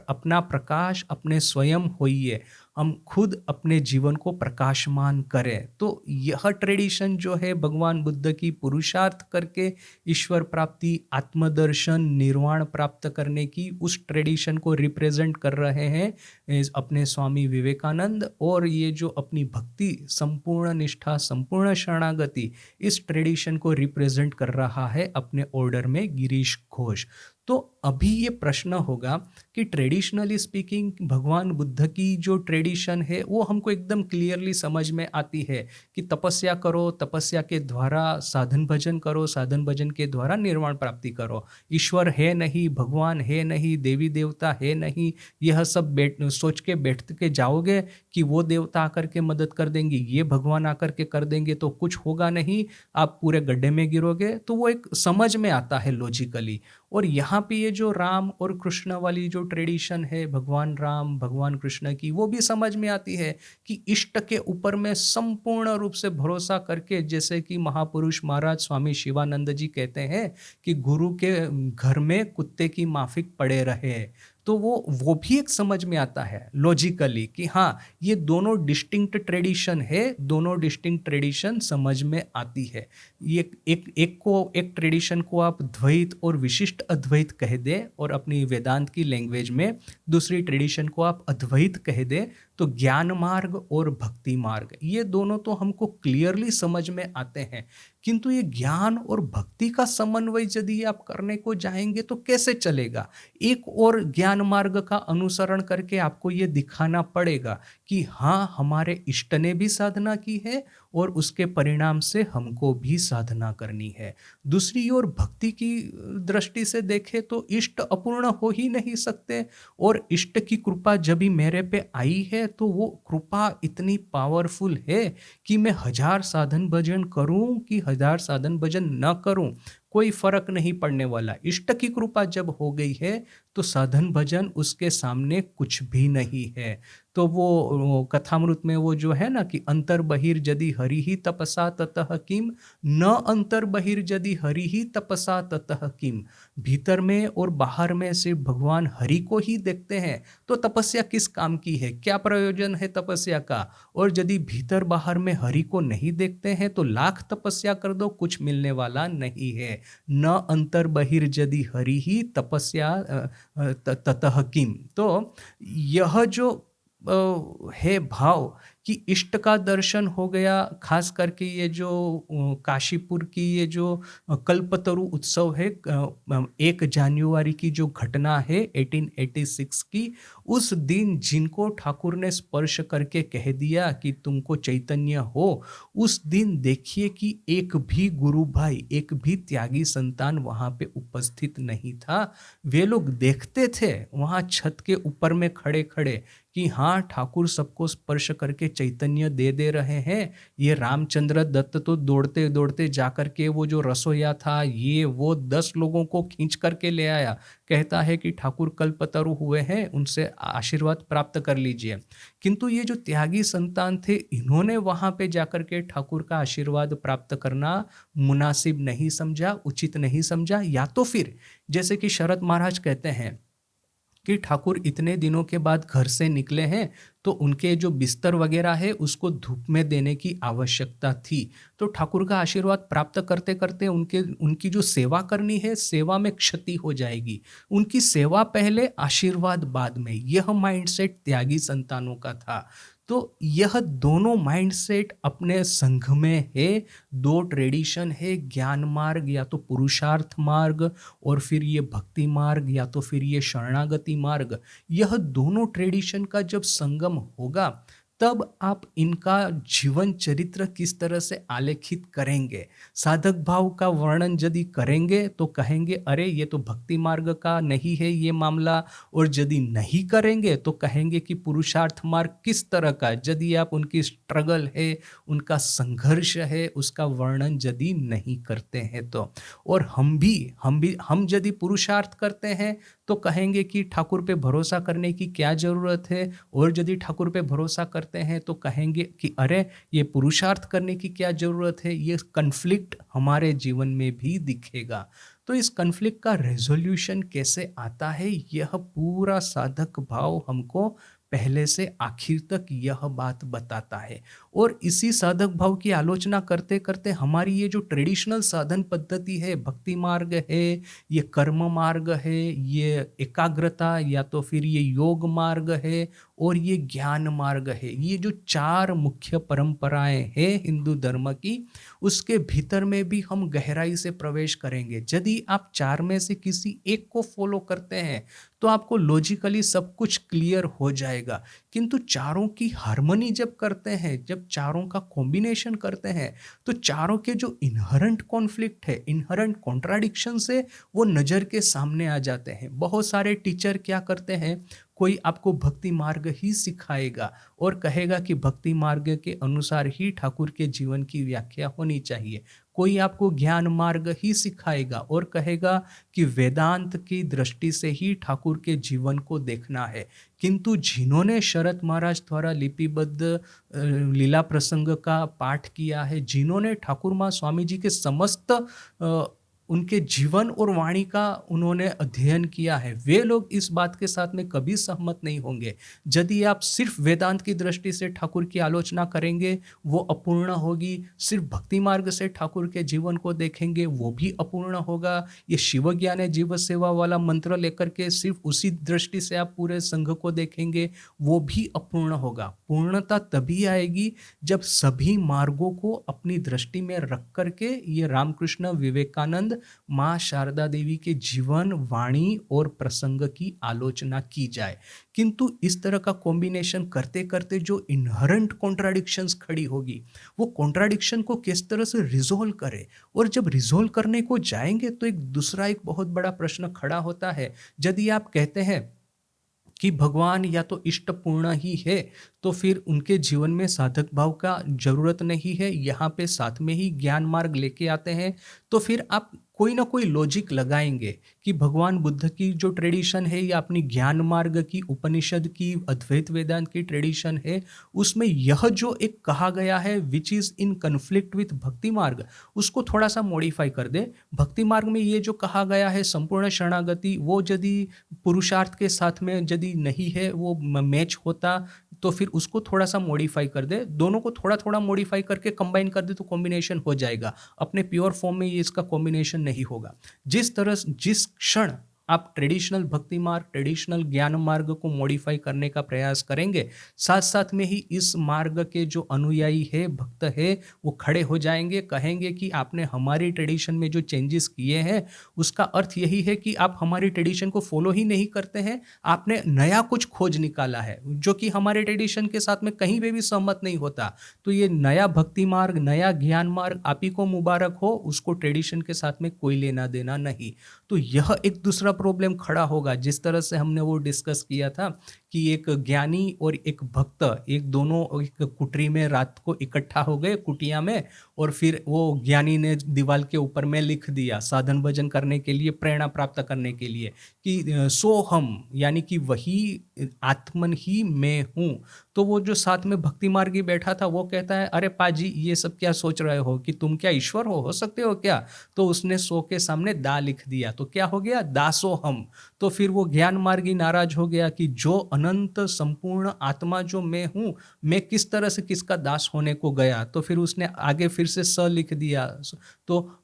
अपना प्रकाश अपने स्वयं होइए, हम खुद अपने जीवन को प्रकाशमान करें। तो यह ट्रेडिशन जो है भगवान बुद्ध की, पुरुषार्थ करके ईश्वर प्राप्ति, आत्मदर्शन, निर्वाण प्राप्त करने की, उस ट्रेडिशन को रिप्रेजेंट कर रहे हैं अपने स्वामी विवेकानंद। और ये जो अपनी भक्ति, संपूर्ण निष्ठा, संपूर्ण शरणागति, इस ट्रेडिशन को रिप्रेजेंट कर रहा है अपने ऑर्डर में गिरीश घोष। तो अभी ये प्रश्न होगा कि ट्रेडिशनली स्पीकिंग भगवान बुद्ध की जो ट्रेडिशन है वो हमको एकदम क्लियरली समझ में आती है कि तपस्या करो, तपस्या के द्वारा साधन भजन करो, साधन भजन के द्वारा निर्वाण प्राप्ति करो। ईश्वर है नहीं, भगवान है नहीं, देवी देवता है नहीं, यह सब सोच के बैठ के जाओगे कि वो देवता आकर के मदद कर देंगे, ये भगवान आकर के कर देंगे तो कुछ होगा नहीं, आप पूरे गड्ढे में गिरोगे। तो वो एक समझ में आता है लॉजिकली। और यहाँ पे ये जो राम और कृष्ण वाली जो ट्रेडिशन है, भगवान राम भगवान कृष्ण की, वो भी समझ में आती है कि इष्ट के ऊपर में संपूर्ण रूप से भरोसा करके, जैसे कि महापुरुष महाराज स्वामी शिवानंद जी कहते हैं कि गुरु के घर में कुत्ते की माफिक पड़े रहे। तो वो भी एक समझ में आता है लॉजिकली कि हाँ, ये दोनों डिस्टिंक्ट ट्रेडिशन है, दोनों डिस्टिंक्ट ट्रेडिशन समझ में आती है। ये एक ट्रेडिशन को आप द्वैत और विशिष्ट अद्वैत कह दे और अपनी वेदांत की लैंग्वेज में दूसरी ट्रेडिशन को आप अद्वैत कह दे, तो ज्ञान मार्ग और भक्ति मार्ग ये दोनों तो हमको क्लियरली समझ में आते हैं। किंतु ये ज्ञान और भक्ति का समन्वय यदि आप करने को जाएंगे तो कैसे चलेगा? एक और ज्ञान मार्ग का अनुसरण करके आपको ये दिखाना पड़ेगा कि हाँ, हमारे इष्ट ने भी साधना की है और उसके परिणाम से हमको भी साधना करनी है। दूसरी ओर भक्ति की दृष्टि से देखें तो इष्ट अपूर्ण हो ही नहीं सकते, और इष्ट की कृपा जब भी मेरे पे आई है तो वो कृपा इतनी पावरफुल है कि मैं 1000 साधन भजन करूं कि 1000 साधन भजन न करूं, कोई फर्क नहीं पड़ने वाला। इष्ट की कृपा जब हो गई है तो साधन भजन उसके सामने कुछ भी नहीं है। तो वो कथामृत में वो जो है ना कि अंतर बहिर यदि हरि ही तपसा ततः किम, न अंतर बहिर यदि हरि ही तपसा ततः किम। भीतर में और बाहर में सिर्फ भगवान हरि को ही देखते हैं तो तपस्या किस काम की है, क्या प्रयोजन है तपस्या का? और यदि भीतर बाहर में हरि को नहीं देखते हैं तो लाख तपस्या कर दो, कुछ मिलने वाला नहीं है। न अंतर बहिर यदि हरि ही तपस्या ततः किम। तो यह जो है भाव कि इष्ट का दर्शन हो गया, खास करके ये जो काशीपुर की ये जो कल्पतरु उत्सव है, 1 जनवरी की जो घटना है 1886 की, उस दिन जिनको ठाकुर ने स्पर्श करके कह दिया कि तुमको चैतन्य हो, उस दिन देखिए कि एक भी गुरु भाई, एक भी त्यागी संतान वहाँ पे उपस्थित नहीं था। वे लोग देखते थे वहाँ छत के ऊपर में खड़े खड़े कि हाँ, ठाकुर सबको स्पर्श करके चैतन्य दे रहे हैं। ये रामचंद्र दत्त तो दौड़ते दौड़ते जाकर के वो जो रसोईया था ये वो 10 लोगों को खींच करके ले आया, कहता है कि ठाकुर कल्पतरु हुए हैं, उनसे आशीर्वाद प्राप्त कर लीजिए। किंतु ये जो त्यागी संतान थे, इन्होंने वहां पे जाकर के ठाकुर का आशीर्वाद प्राप्त करना मुनासिब नहीं समझा, उचित नहीं समझा। या तो फिर जैसे कि शरद महाराज कहते हैं कि ठाकुर इतने दिनों के बाद घर से निकले हैं तो उनके जो बिस्तर वगैरह है उसको धूप में देने की आवश्यकता थी। तो ठाकुर का आशीर्वाद प्राप्त करते करते उनकी जो सेवा करनी है, सेवा में क्षति हो जाएगी। उनकी सेवा पहले, आशीर्वाद बाद में, यह माइंडसेट त्यागी संतानों का था। तो यह दोनों माइंडसेट अपने संघ में है। 2 ट्रेडिशन है, ज्ञान मार्ग या तो पुरुषार्थ मार्ग, और फिर ये भक्ति मार्ग या तो फिर ये शरणागति मार्ग। यह दोनों ट्रेडिशन का जब संगम होगा तब आप इनका जीवन चरित्र किस तरह से आलेखित करेंगे। साधक भाव का वर्णन यदि करेंगे तो कहेंगे अरे ये तो भक्ति मार्ग का नहीं है ये मामला, और यदि नहीं करेंगे तो कहेंगे कि पुरुषार्थ मार्ग किस तरह का, यदि आप उनकी स्ट्रगल है, उनका संघर्ष है, उसका वर्णन यदि नहीं करते हैं तो। और हम यदि पुरुषार्थ करते हैं तो कहेंगे कि ठाकुर पे भरोसा करने की क्या ज़रूरत है, और यदि ठाकुर पे भरोसा करते हैं तो कहेंगे कि अरे ये पुरुषार्थ करने की क्या ज़रूरत है। ये कन्फ्लिक्ट हमारे जीवन में भी दिखेगा। तो इस कन्फ्लिक्ट का रेजोल्यूशन कैसे आता है, यह पूरा साधक भाव हमको पहले से आखिर तक यह बात बताता है। और इसी साधक भाव की आलोचना करते करते हमारी ये जो ट्रेडिशनल साधन पद्धति है, भक्ति मार्ग है, ये कर्म मार्ग है, ये एकाग्रता या तो फिर ये योग मार्ग है और ये ज्ञान मार्ग है, ये जो चार मुख्य परंपराएं हैं हिंदू धर्म की, उसके भीतर में भी हम गहराई से प्रवेश करेंगे। यदि आप चार में से किसी एक को फॉलो करते हैं तो आपको लॉजिकली सब कुछ क्लियर हो जाएगा। किंतु चारों की हार्मनी जब करते हैं, जब चारों का कॉम्बिनेशन करते हैं, तो चारों के जो इनहरेंट कॉन्फ्लिक्ट है, इनहरेंट कॉन्ट्राडिक्शन से वो नज़र के सामने आ जाते हैं। बहुत सारे टीचर क्या करते हैं, कोई आपको भक्ति मार्ग ही सिखाएगा और कहेगा कि भक्ति मार्ग के अनुसार ही ठाकुर के जीवन की व्याख्या होनी चाहिए। कोई आपको ज्ञान मार्ग ही सिखाएगा और कहेगा कि वेदांत की दृष्टि से ही ठाकुर के जीवन को देखना है। किंतु जिन्होंने शरत महाराज द्वारा लिपिबद्ध लीला प्रसंग का पाठ किया है, जिन्होंने ठाकुर माँ स्वामी जी के समस्त उनके जीवन और वाणी का उन्होंने अध्ययन किया है, वे लोग इस बात के साथ में कभी सहमत नहीं होंगे। यदि आप सिर्फ वेदांत की दृष्टि से ठाकुर की आलोचना करेंगे वो अपूर्ण होगी, सिर्फ भक्ति मार्ग से ठाकुर के जीवन को देखेंगे वो भी अपूर्ण होगा। ये शिव ज्ञान जीव सेवा वाला मंत्र लेकर के सिर्फ उसी दृष्टि से आप पूरे संघ को देखेंगे वो भी अपूर्ण होगा। पूर्णता तभी आएगी जब सभी मार्गों को अपनी दृष्टि में रख करके ये रामकृष्ण, विवेकानंद, माँ शारदा देवी के जीवन, वाणी और प्रसंग की आलोचना की जाए। किंतु इस तरह का कॉम्बिनेशन करते करते जो इनहरेंट कॉन्ट्राडिक्शंस खड़ी होगी, वो कॉन्ट्राडिक्शन को किस तरह से रिजोल्व करे, और जब रिजोल्व करने को जाएंगे तो एक बहुत बड़ा प्रश्न खड़ा होता है। यदि आप कहते हैं कि भगवान या तो इष्ट पूर्ण ही है तो फिर उनके जीवन में साधक भाव का जरूरत नहीं है, यहाँ पे साथ में ही ज्ञान मार्ग लेके आते हैं, तो फिर आप कोई ना कोई लॉजिक लगाएंगे कि भगवान बुद्ध की जो ट्रेडिशन है या अपनी ज्ञान मार्ग की, उपनिषद की, अद्वैत वेदांत की ट्रेडिशन है, उसमें यह जो एक कहा गया है which is in conflict with भक्ति मार्ग, उसको थोड़ा सा मॉडिफाई कर दे। भक्ति मार्ग में ये जो कहा गया है संपूर्ण शरणागति, वो यदि पुरुषार्थ के साथ में यदि नहीं है, वो मैच होता, तो फिर उसको थोड़ा सा मॉडिफाई कर दे, दोनों को थोड़ा थोड़ा मॉडिफाई करके कंबाइन कर दे तो कॉम्बिनेशन हो जाएगा। अपने प्योर फॉर्म में ये इसका कॉम्बिनेशन नहीं होगा। जिस क्षण आप ट्रेडिशनल भक्ति मार्ग, ट्रेडिशनल ज्ञान मार्ग को मॉडिफाई करने का प्रयास करेंगे, साथ साथ में ही इस मार्ग के जो अनुयायी है, भक्त है, वो खड़े हो जाएंगे, कहेंगे कि आपने हमारी ट्रेडिशन में जो चेंजेस किए हैं उसका अर्थ यही है कि आप हमारी ट्रेडिशन को फॉलो ही नहीं करते हैं, आपने नया कुछ खोज निकाला है जो कि हमारे ट्रेडिशन के साथ में कहीं पे भी सहमत नहीं होता। तो ये नया भक्ति मार्ग, नया ज्ञान मार्ग आप ही को मुबारक हो, उसको ट्रेडिशन के साथ में कोई लेना देना नहीं। तो यह एक दूसरा प्रॉब्लम खड़ा होगा। जिस तरह से हमने वो डिस्कस किया था कि एक ज्ञानी और एक भक्त, एक दोनों एक कुटरी में रात को इकट्ठा हो गए, कुटिया में, और फिर वो ज्ञानी ने दीवार के ऊपर में लिख दिया साधन भजन करने के लिए, प्रेरणा प्राप्त करने के लिए कि सो हम, यानी कि वही आत्मन ही मैं हूँ। तो वो जो साथ में भक्ति मार्गी बैठा था वो कहता है, अरे पाजी ये सब क्या सोच रहे हो कि तुम क्या ईश्वर हो सकते हो क्या? तो उसने सो के सामने दा लिख दिया, तो क्या हो गया, दासो हम। तो फिर वो ज्ञान मार्गी नाराज हो गया कि जो अनंत संपूर्ण आत्मा जो मैं हूँ, मैं किस तरह से किसका दास होने को गया। तो फिर उसने आगे फिर से स लिख दिया, तो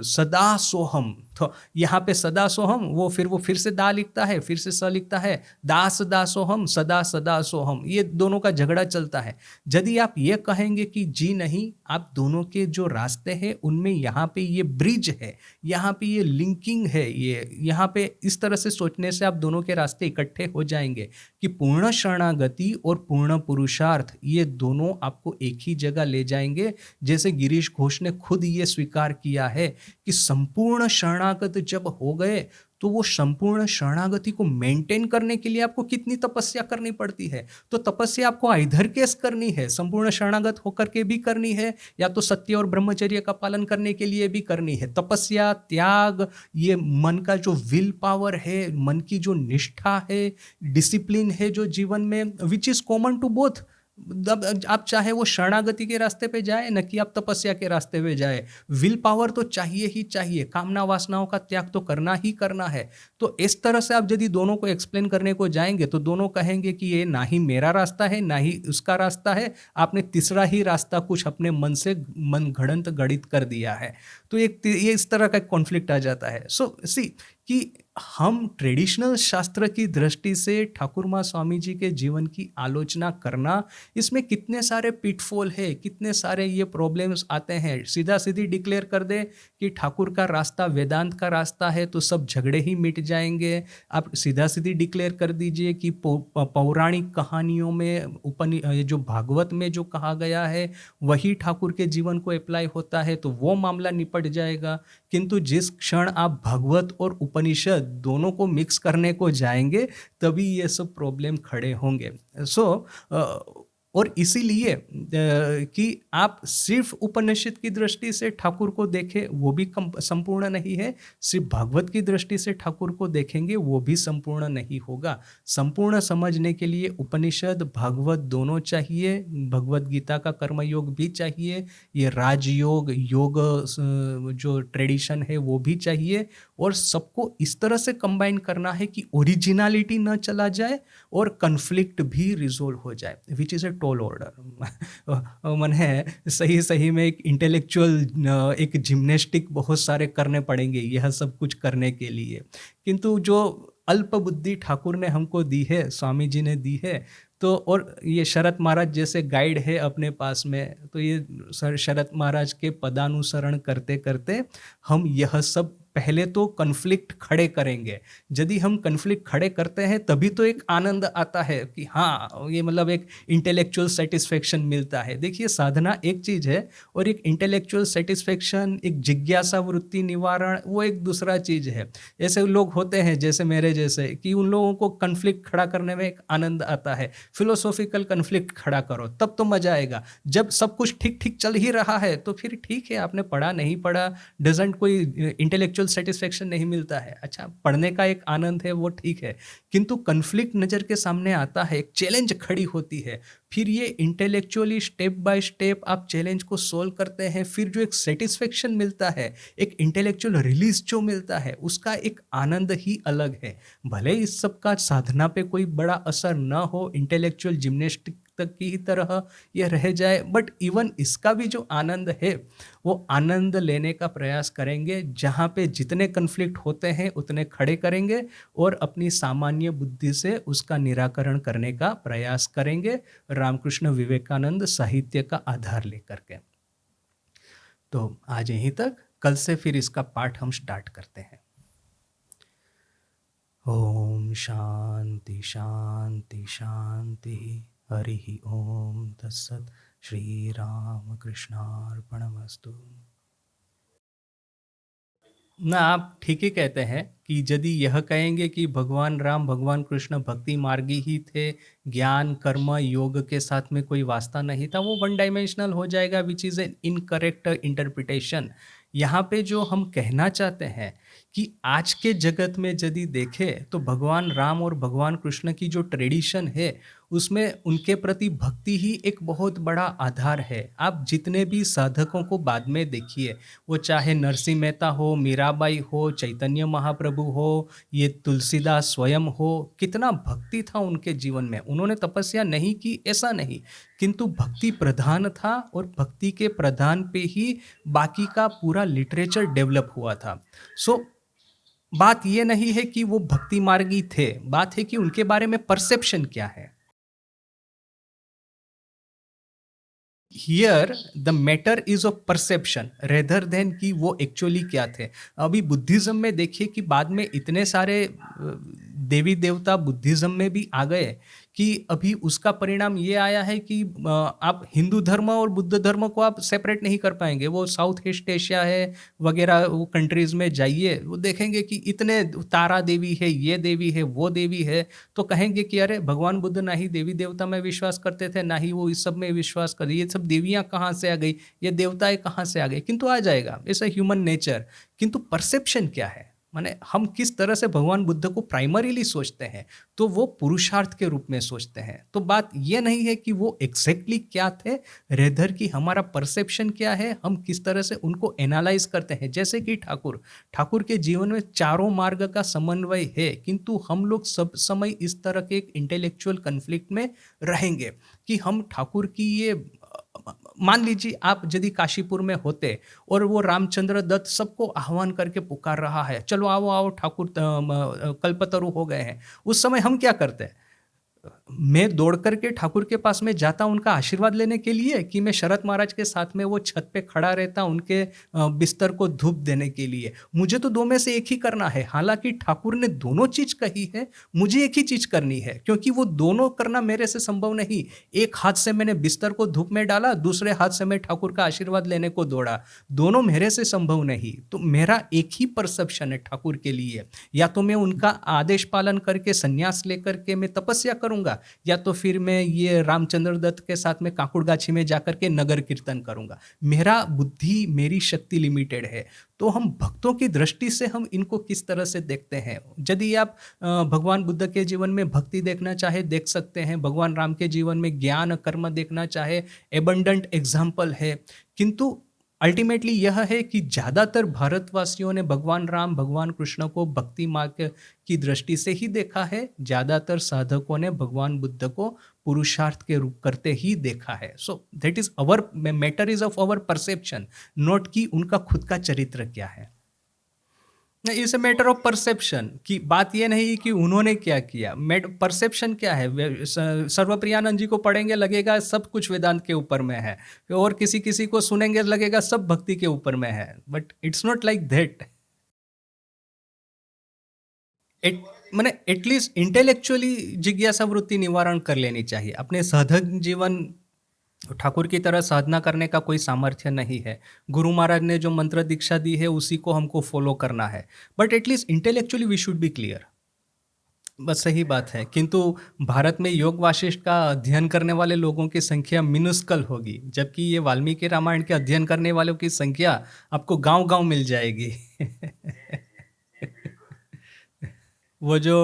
सदा सोहम। तो यहाँ पे सदा सोहम, वो फिर से दा लिखता है, फिर से स लिखता है, दास दासोहम, सदा सदा सोहम। ये दोनों का झगड़ा चलता है। यदि आप ये कहेंगे कि जी नहीं, आप दोनों के जो रास्ते हैं उनमें यहाँ पे ये ब्रिज है, यहाँ पे ये लिंकिंग है, ये यहाँ पे इस तरह से सोचने से आप दोनों के रास्ते इकट्ठे हो जाएंगे कि पूर्ण शरणागति और पूर्ण पुरुषार्थ ये दोनों आपको एक ही जगह ले जाएंगे। जैसे गिरीश घोष ने खुद ये स्वीकार किया है कि संपूर्ण शरणागत जब हो गए तो वो संपूर्ण शरणागति को मेंटेन करने के लिए आपको कितनी तपस्या करनी पड़ती है। तो तपस्या आपको इधर केस करनी है, संपूर्ण शरणागत होकर के भी करनी है, या तो सत्य और ब्रह्मचर्य का पालन करने के लिए भी करनी है। तपस्या, त्याग, ये मन का जो विल पावर है, मन की जो निष्ठा है, डिसिप्लिन है जो जीवन में, which is common to both अब आप चाहे वो शरणागति के रास्ते पे जाए न कि आप तपस्या के रास्ते पे जाए, विल पावर तो चाहिए ही चाहिए, कामना वासनाओं का त्याग तो करना ही करना है। तो इस तरह से आप यदि दोनों को एक्सप्लेन करने को जाएंगे तो दोनों कहेंगे कि ये ना ही मेरा रास्ता है ना ही उसका रास्ता है, आपने तीसरा ही रास्ता कुछ अपने मन से मन घड़ंत गढ़ित कर दिया है। तो ये इस तरह का कॉन्फ्लिक्ट आ जाता है। सो सी कि हम ट्रेडिशनल शास्त्र की दृष्टि से ठाकुर माँ स्वामी जी के जीवन की आलोचना करना, इसमें कितने सारे पिटफॉल है, कितने सारे ये प्रॉब्लम्स आते हैं। सीधा सीधी डिक्लेयर कर दे कि ठाकुर का रास्ता वेदांत का रास्ता है तो सब झगड़े ही मिट जाएंगे। आप सीधा सीधी डिक्लेयर कर दीजिए कि पौराणिक कहानियों में ये जो भागवत में जो कहा गया है वही ठाकुर के जीवन को अप्लाई होता है, तो वो मामला निपट जाएगा। किंतु जिस क्षण आप भागवत और उपनिषद दोनों को मिक्स करने को जाएंगे तभी ये सब प्रॉब्लम खड़े होंगे। और इसीलिए कि आप सिर्फ उपनिषद की दृष्टि से ठाकुर को देखें वो भी संपूर्ण नहीं है, सिर्फ भागवत की दृष्टि से ठाकुर को देखेंगे वो भी संपूर्ण नहीं होगा। संपूर्ण समझने के लिए उपनिषद भागवत दोनों चाहिए, भगवत गीता का कर्मयोग भी चाहिए, ये राजयोग योग जो ट्रेडिशन है वो भी चाहिए, और सबको इस तरह से कंबाइन करना है कि ओरिजिनलिटी न चला जाए और कन्फ्लिक्ट भी रिजोल्व हो जाए, which is a tall order. मन है सही सही में एक इंटेलेक्चुअल एक जिम्नेस्टिक बहुत सारे करने पड़ेंगे यह सब कुछ करने के लिए। किंतु जो अल्प बुद्धि ठाकुर ने हमको दी है, स्वामी जी ने दी है, तो और ये शरत महाराज जैसे गाइड है अपने पास में, तो ये शरत महाराज के पदानुसरण करते करते हम यह सब पहले तो कन्फ्लिक्ट खड़े करेंगे। यदि हम कन्फ्लिक्ट खड़े करते हैं तभी तो एक आनंद आता है कि हाँ ये मतलब एक इंटेलेक्चुअल सेटिस्फेक्शन मिलता है। देखिए साधना एक चीज़ है और एक इंटेलेक्चुअल सेटिस्फेक्शन, एक जिज्ञासा वृत्ति निवारण वो एक दूसरा चीज़ है। ऐसे लोग होते हैं जैसे मेरे जैसे कि उन लोगों को कन्फ्लिक्ट खड़ा करने में एक आनंद आता है। फिलोसॉफिकल कन्फ्लिक्ट खड़ा करो तब तो मजा आएगा। जब सब कुछ ठीक ठीक चल ही रहा है तो फिर ठीक है, आपने पढ़ा नहीं पढ़ा डजेंट कोई इंटेलेक्चुअल सेटिस्फेक्शन नहीं मिलता है। अच्छा पढ़ने का एक आनंद है वो ठीक है, किंतु कन्फ्लिक्ट नज़र के सामने आता है, एक चैलेंज खड़ी होती है, फिर ये इंटेलेक्चुअली स्टेप बाय स्टेप आप चैलेंज को सोल्व करते हैं, फिर जो एक सेटिस्फेक्शन मिलता है, एक इंटेलेक्चुअल रिलीज जो मिलता है उसका एक आनंद ही अलग है। भले इस सब का साधना पे कोई बड़ा असर न हो, इंटेलेक्चुअल जिम्नेस्टिक तक की ही तरह यह रह जाए, बट इवन इसका भी जो आनंद है वो आनंद लेने का प्रयास करेंगे। जहाँ पे जितने कन्फ्लिक्ट होते हैं उतने खड़े करेंगे और अपनी सामान्य बुद्धि से उसका निराकरण करने का प्रयास करेंगे, रामकृष्ण विवेकानंद साहित्य का आधार लेकर के। तो आज यहीं तक, कल से फिर इसका पाठ हम स्टार्ट करते हैं। ओम शांति शांति शांति। हरि ओम तत्सत। श्री राम कृष्णार्पणमस्तु। ना आप ठीक ही कहते हैं कि यदि यह कहेंगे कि भगवान राम भगवान कृष्ण भक्ति मार्गी ही थे, ज्ञान कर्म योग के साथ में कोई वास्ता नहीं था, वो वन डायमेंशनल हो जाएगा, which is an incorrect interpretation. यहाँ पे जो हम कहना चाहते हैं कि आज के जगत में यदि देखें तो भगवान राम और भगवान कृष्ण की जो ट्रेडिशन है उसमें उनके प्रति भक्ति ही एक बहुत बड़ा आधार है। आप जितने भी साधकों को बाद में देखिए, वो चाहे नरसिंह मेहता हो, मीराबाई हो, चैतन्य महाप्रभु हो, ये तुलसीदास स्वयं हो, कितना भक्ति था उनके जीवन में। उन्होंने तपस्या नहीं की ऐसा नहीं, किंतु भक्ति प्रधान था और भक्ति के प्रधान पे ही बाकी का पूरा लिटरेचर डेवलप हुआ था। सो बात ये नहीं है कि वो भक्ति मार्गी थे, बात है कि उनके बारे में परसेप्शन क्या है। Here the matter is of perception rather than कि वो एक्चुअली क्या थे। अभी बुद्धिज्म में देखिए कि बाद में इतने सारे देवी देवता बुद्धिज्म में भी आ गए कि अभी उसका परिणाम ये आया है कि आप हिंदू धर्म और बुद्ध धर्म को आप सेपरेट नहीं कर पाएंगे। वो साउथ ईस्ट एशिया है वगैरह वो कंट्रीज़ में जाइए, वो देखेंगे कि इतने तारा देवी है, ये देवी है, वो देवी है, तो कहेंगे कि अरे भगवान बुद्ध ना ही देवी देवता में विश्वास करते थे, ना ही वो इस सब में विश्वास कर, ये सब देवियाँ कहाँ से आ गई, ये देवताएं कहाँ से आ गए। किंतु आ जाएगा, ऐसा ह्यूमन नेचर। किंतु परसेप्शन क्या है, माने हम किस तरह से भगवान बुद्ध को प्राइमरीली सोचते हैं, तो वो पुरुषार्थ के रूप में सोचते हैं। तो बात ये नहीं है कि वो एग्ज़ैक्टली क्या थे, रेदर कि हमारा परसेप्शन क्या है, हम किस तरह से उनको एनालाइज़ करते हैं। जैसे कि ठाकुर के जीवन में चारों मार्ग का समन्वय है, किंतु हम लोग सब समय इस तरह के एक इंटेलेक्चुअल कॉन्फ्लिक्ट में रहेंगे कि हम ठाकुर की ये मान लीजिए आप यदि काशीपुर में होते और वो रामचंद्र दत्त सबको आह्वान करके पुकार रहा है, चलो आओ आओ ठाकुर कल्पतरु हो गए हैं। उस समय हम क्या करते हैं? मैं दौड़ करके ठाकुर के पास में जाता उनका आशीर्वाद लेने के लिए, कि मैं शरत महाराज के साथ में वो छत पे खड़ा रहता उनके बिस्तर को धूप देने के लिए। मुझे तो दो में से एक ही करना है। हालांकि ठाकुर ने दोनों चीज कही है, मुझे एक ही चीज करनी है, क्योंकि वो दोनों करना मेरे से संभव नहीं। एक हाथ से मैंने बिस्तर को धूप में डाला, दूसरे हाथ से मैं ठाकुर का आशीर्वाद लेने को दौड़ा। दोनों मेरे से संभव नहीं। तो मेरा एक ही परसेप्शन है ठाकुर के लिए, या तो मैं उनका आदेश पालन करके संन्यास लेकर के मैं तपस्या करूंगा, या तो फिर मैं ये रामचंद्र दत्त के साथ में काकुड़गाछी में जाकर के नगर कीर्तन करूंगा। मेरा बुद्धि, मेरी शक्ति लिमिटेड है। तो हम भक्तों की दृष्टि से हम इनको किस तरह से देखते हैं। यदि आप भगवान बुद्ध के जीवन में भक्ति देखना चाहे देख सकते हैं, भगवान राम के जीवन में ज्ञान कर्म देखना चाहे एबंडेंट एग्जाम्पल है। किंतु अल्टीमेटली यह है कि ज़्यादातर भारतवासियों ने भगवान राम, भगवान कृष्ण को भक्ति मार्ग की दृष्टि से ही देखा है। ज़्यादातर साधकों ने भगवान बुद्ध को पुरुषार्थ के रूप करते ही देखा है। So that is our matter, is of our perception, not कि उनका खुद का चरित्र क्या है। It's a matter of perception, कि बात ये नहीं कि उन्होंने क्या किया, परसेप्शन क्या है। सर्वप्रियानंद जी को पढ़ेंगे लगेगा सब कुछ वेदांत के ऊपर में है, और किसी किसी को सुनेंगे लगेगा सब भक्ति के ऊपर में है। But it's not like that. At मैंने एटलीस्ट इंटेलेक्चुअली जिज्ञासा वृत्ति निवारण कर लेनी चाहिए। अपने साधक जीवन ठाकुर की तरह साधना करने का कोई सामर्थ्य नहीं है। गुरु महाराज ने जो मंत्र दीक्षा दी है उसी को हमको फॉलो करना है। But at least intellectually we should be clear. बस सही बात है। किंतु भारत में योग वाशिष्ठ का अध्ययन करने वाले लोगों की संख्या मिनुस्कल होगी, जबकि ये वाल्मीकि रामायण के अध्ययन करने वालों की संख्या आपको गांव गांव मिल जाएगी। वो जो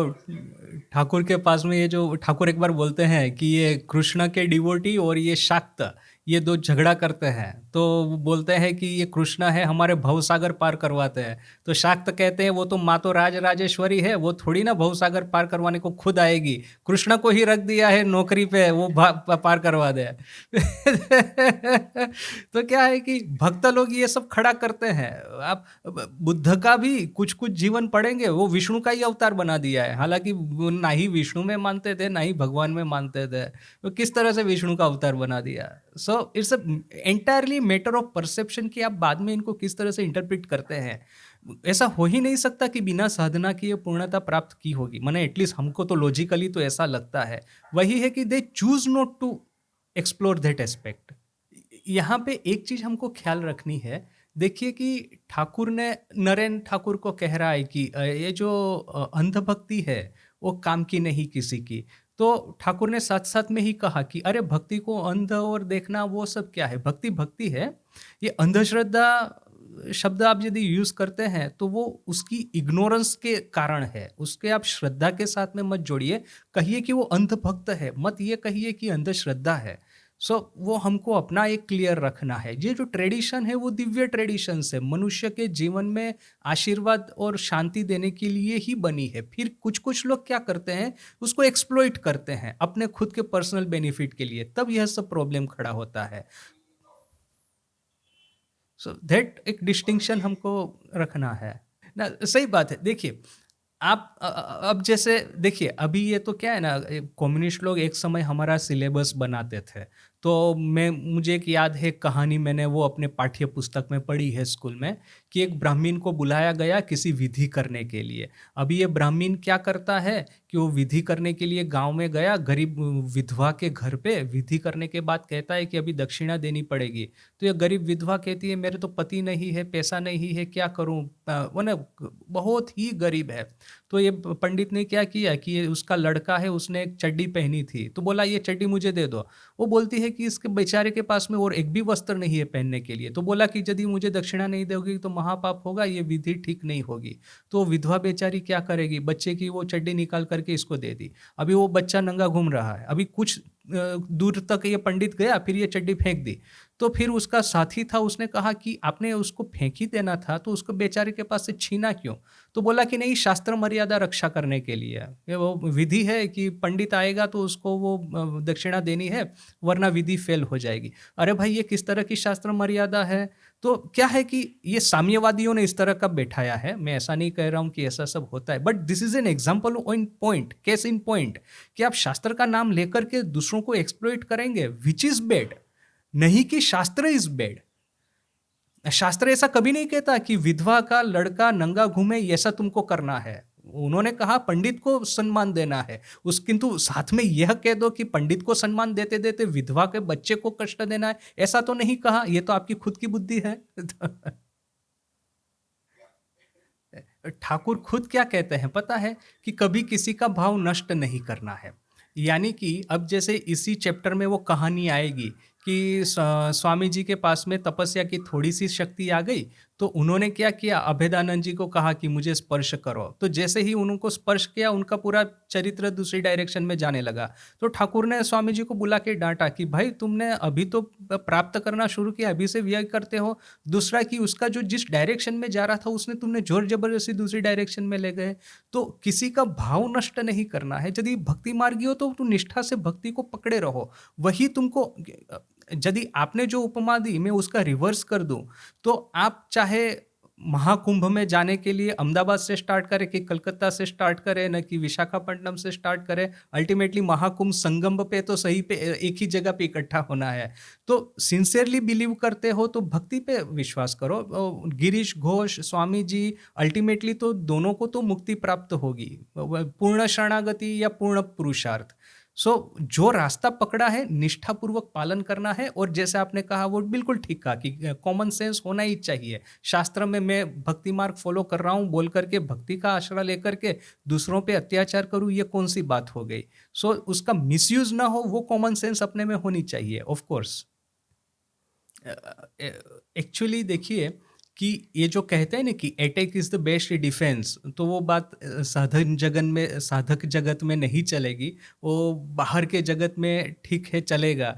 ठाकुर के पास में, ये जो ठाकुर एक बार बोलते हैं कि ये कृष्ण के डिवोटी और ये शाक्त, ये दो झगड़ा करते हैं। तो वो बोलते हैं कि ये कृष्ण है हमारे भवसागर पार करवाते हैं। तो शाक्त कहते हैं वो तो माँ तो राजेश्वरी है, वो थोड़ी ना भवसागर पार करवाने को खुद आएगी। कृष्ण को ही रख दिया है नौकरी पे, वो पार करवा दे। तो क्या है कि भक्त लोग ये सब खड़ा करते हैं। आप बुद्ध का भी कुछ कुछ जीवन पढ़ेंगे, वो विष्णु का ही अवतार बना दिया है। हालांकि वो ना ही विष्णु में मानते थे ना ही भगवान में मानते थे, तो किस तरह से विष्णु का अवतार बना दिया। So it's a entirely matter of perception कि आप बाद में इनको किस तरह से इंटरप्रेट करते हैं। ऐसा हो ही नहीं सकता कि बिना साधना की ये पूर्णता प्राप्त की होगी। माने एटलीस्ट हमको तो लॉजिकली तो ऐसा लगता है। वही है कि they choose not to explore that aspect. यहाँ पे एक चीज हमको ख्याल रखनी है। देखिए कि ठाकुर ने, नरेंद्र ठाकुर को कह रहा है कि ये जो अंधभक्ति है वो काम की नहीं किसी की। तो ठाकुर ने साथ साथ में ही कहा कि अरे भक्ति को अंध और देखना वो सब क्या है, भक्ति भक्ति है। ये अंधश्रद्धा शब्द आप यदि यूज करते हैं तो वो उसकी इग्नोरेंस के कारण है। उसके आप श्रद्धा के साथ में मत जोड़िए। कहिए कि वो अंधभक्त है, मत ये कहिए कि अंधश्रद्धा है। वो हमको अपना एक क्लियर रखना है। ये जो ट्रेडिशन है वो दिव्य ट्रेडिशन है, मनुष्य के जीवन में आशीर्वाद और शांति देने के लिए ही बनी है। फिर कुछ कुछ लोग क्या करते हैं, उसको एक्सप्लॉइट करते हैं अपने खुद के पर्सनल बेनिफिट के लिए, तब यह सब प्रॉब्लम खड़ा होता है। दैट एक डिस्टिंक्शन हमको रखना है ना। सही बात है। देखिए आप अब जैसे देखिए अभी ये तो क्या है ना, कम्युनिस्ट लोग एक समय हमारा सिलेबस बनाते थे। तो मुझे एक याद है कहानी, मैंने वो अपने पाठ्य पुस्तक में पढ़ी है स्कूल में, कि एक ब्राह्मण को बुलाया गया किसी विधि करने के लिए। अभी ये ब्राह्मण क्या करता है कि वो विधि करने के लिए गांव में गया, गरीब विधवा के घर पे विधि करने के बाद कहता है कि अभी दक्षिणा देनी पड़ेगी। तो ये गरीब विधवा कहती है मेरे तो पति नहीं है, पैसा नहीं है, क्या करूं। वो ना बहुत ही गरीब है। तो ये पंडित ने क्या किया कि ये उसका लड़का है, उसने एक चड्डी पहनी थी, तो बोला ये चड्डी मुझे दे दो। वो बोलती है कि इसके बेचारे के पास में और एक भी वस्त्र नहीं है पहनने के लिए। तो बोला कि यदि मुझे दक्षिणा नहीं दोगी तो महापाप होगा, ये विधि ठीक नहीं होगी। तो विधवा बेचारी क्या करेगी? बच्चे की वो चड्डी निकाल करके इसको दे दी। अभी वो बच्चा नंगा घूम रहा है। अभी कुछ दूर तक ये पंडित गया, फिर ये चड्डी फेंक दी। तो फिर उसका साथी था, उसने कहा कि आपने उसको फेंक ही देना था, तो उसको बेचारे के पास से छीना क्यों? तो बोला कि नहीं, शास्त्र मर्यादा रक्षा करने के लिए है। ये वो विधि है कि पंडित आएगा तो उसको वो दक्षिणा देनी है, वरना विधि फेल हो जाएगी। अरे भाई, ये किस तरह की शास्त्र मर्यादा है? तो क्या है कि ये साम्यवादियों ने इस तरह का बैठाया है। मैं ऐसा नहीं कह रहा हूँ कि ऐसा सब होता है, but this is an example in point, case in point, कि आप शास्त्र का नाम लेकर के दूसरों को एक्सप्लॉइट करेंगे, विच इज बेड। नहीं कि शास्त्र इज बेड। शास्त्र ऐसा कभी नहीं कहता कि विधवा का लड़का नंगा घूमे, ऐसा तुमको करना है। उन्होंने कहा पंडित को सम्मान देना है उस, किंतु साथ में यह कह दो कि पंडित को सम्मान देते देते विधवा के बच्चे को कष्ट देना है, ऐसा तो नहीं कहा। यह तो आपकी खुद की बुद्धि है। ठाकुर खुद क्या कहते हैं पता है? कि कभी किसी का भाव नष्ट नहीं करना है। यानी कि अब जैसे इसी चैप्टर में वो कहानी आएगी कि स्वामी जी के पास में तपस्या की थोड़ी सी शक्ति आ गई, तो उन्होंने क्या किया, अभेदानंद जी को कहा कि मुझे स्पर्श करो। तो जैसे ही उनको स्पर्श किया, उनका पूरा चरित्र दूसरी डायरेक्शन में जाने लगा। तो ठाकुर ने स्वामी जी को बुला के डांटा कि भाई, तुमने अभी तो प्राप्त करना शुरू किया, अभी से व्यय करते हो। दूसरा कि उसका जो जिस डायरेक्शन में जा रहा था, उसने तुमने जोर जबरदस्ती दूसरी डायरेक्शन में ले गए। तो किसी का भाव नष्ट नहीं करना है। यदि भक्ति मार्गी हो तो तुम निष्ठा से भक्ति को पकड़े रहो। वही तुमको, यदि आपने जो उपमा दी मैं उसका रिवर्स कर दूं, तो आप चाहे महाकुंभ में जाने के लिए अहमदाबाद से स्टार्ट करें कि कलकत्ता से स्टार्ट करें, न कि विशाखापट्टनम से स्टार्ट करें, अल्टीमेटली महाकुंभ संगम पे तो सही पे एक ही जगह पे इकट्ठा होना है। तो सिंसियरली बिलीव करते हो तो भक्ति पे विश्वास करो। गिरीश घोष, स्वामी जी, अल्टीमेटली तो दोनों को तो मुक्ति प्राप्त होगी, पूर्ण शरणागति या पूर्ण पुरुषार्थ। सो जो रास्ता पकड़ा है निष्ठापूर्वक पालन करना है। और जैसे आपने कहा वो बिल्कुल ठीक कहा कि कॉमन सेंस होना ही चाहिए। शास्त्र में मैं भक्ति मार्ग फॉलो कर रहा हूँ बोल करके भक्ति का आश्रय लेकर के दूसरों पे अत्याचार करूँ, ये कौन सी बात हो गई? सो उसका मिसयूज ना हो, वो कॉमन सेंस अपने में होनी चाहिए। ऑफ कोर्स एक्चुअली देखिए कि ये जो कहते हैं ना कि attack is the best defence, तो वो बात साधक जगत में नहीं चलेगी। वो बाहर के जगत में ठीक है, चलेगा।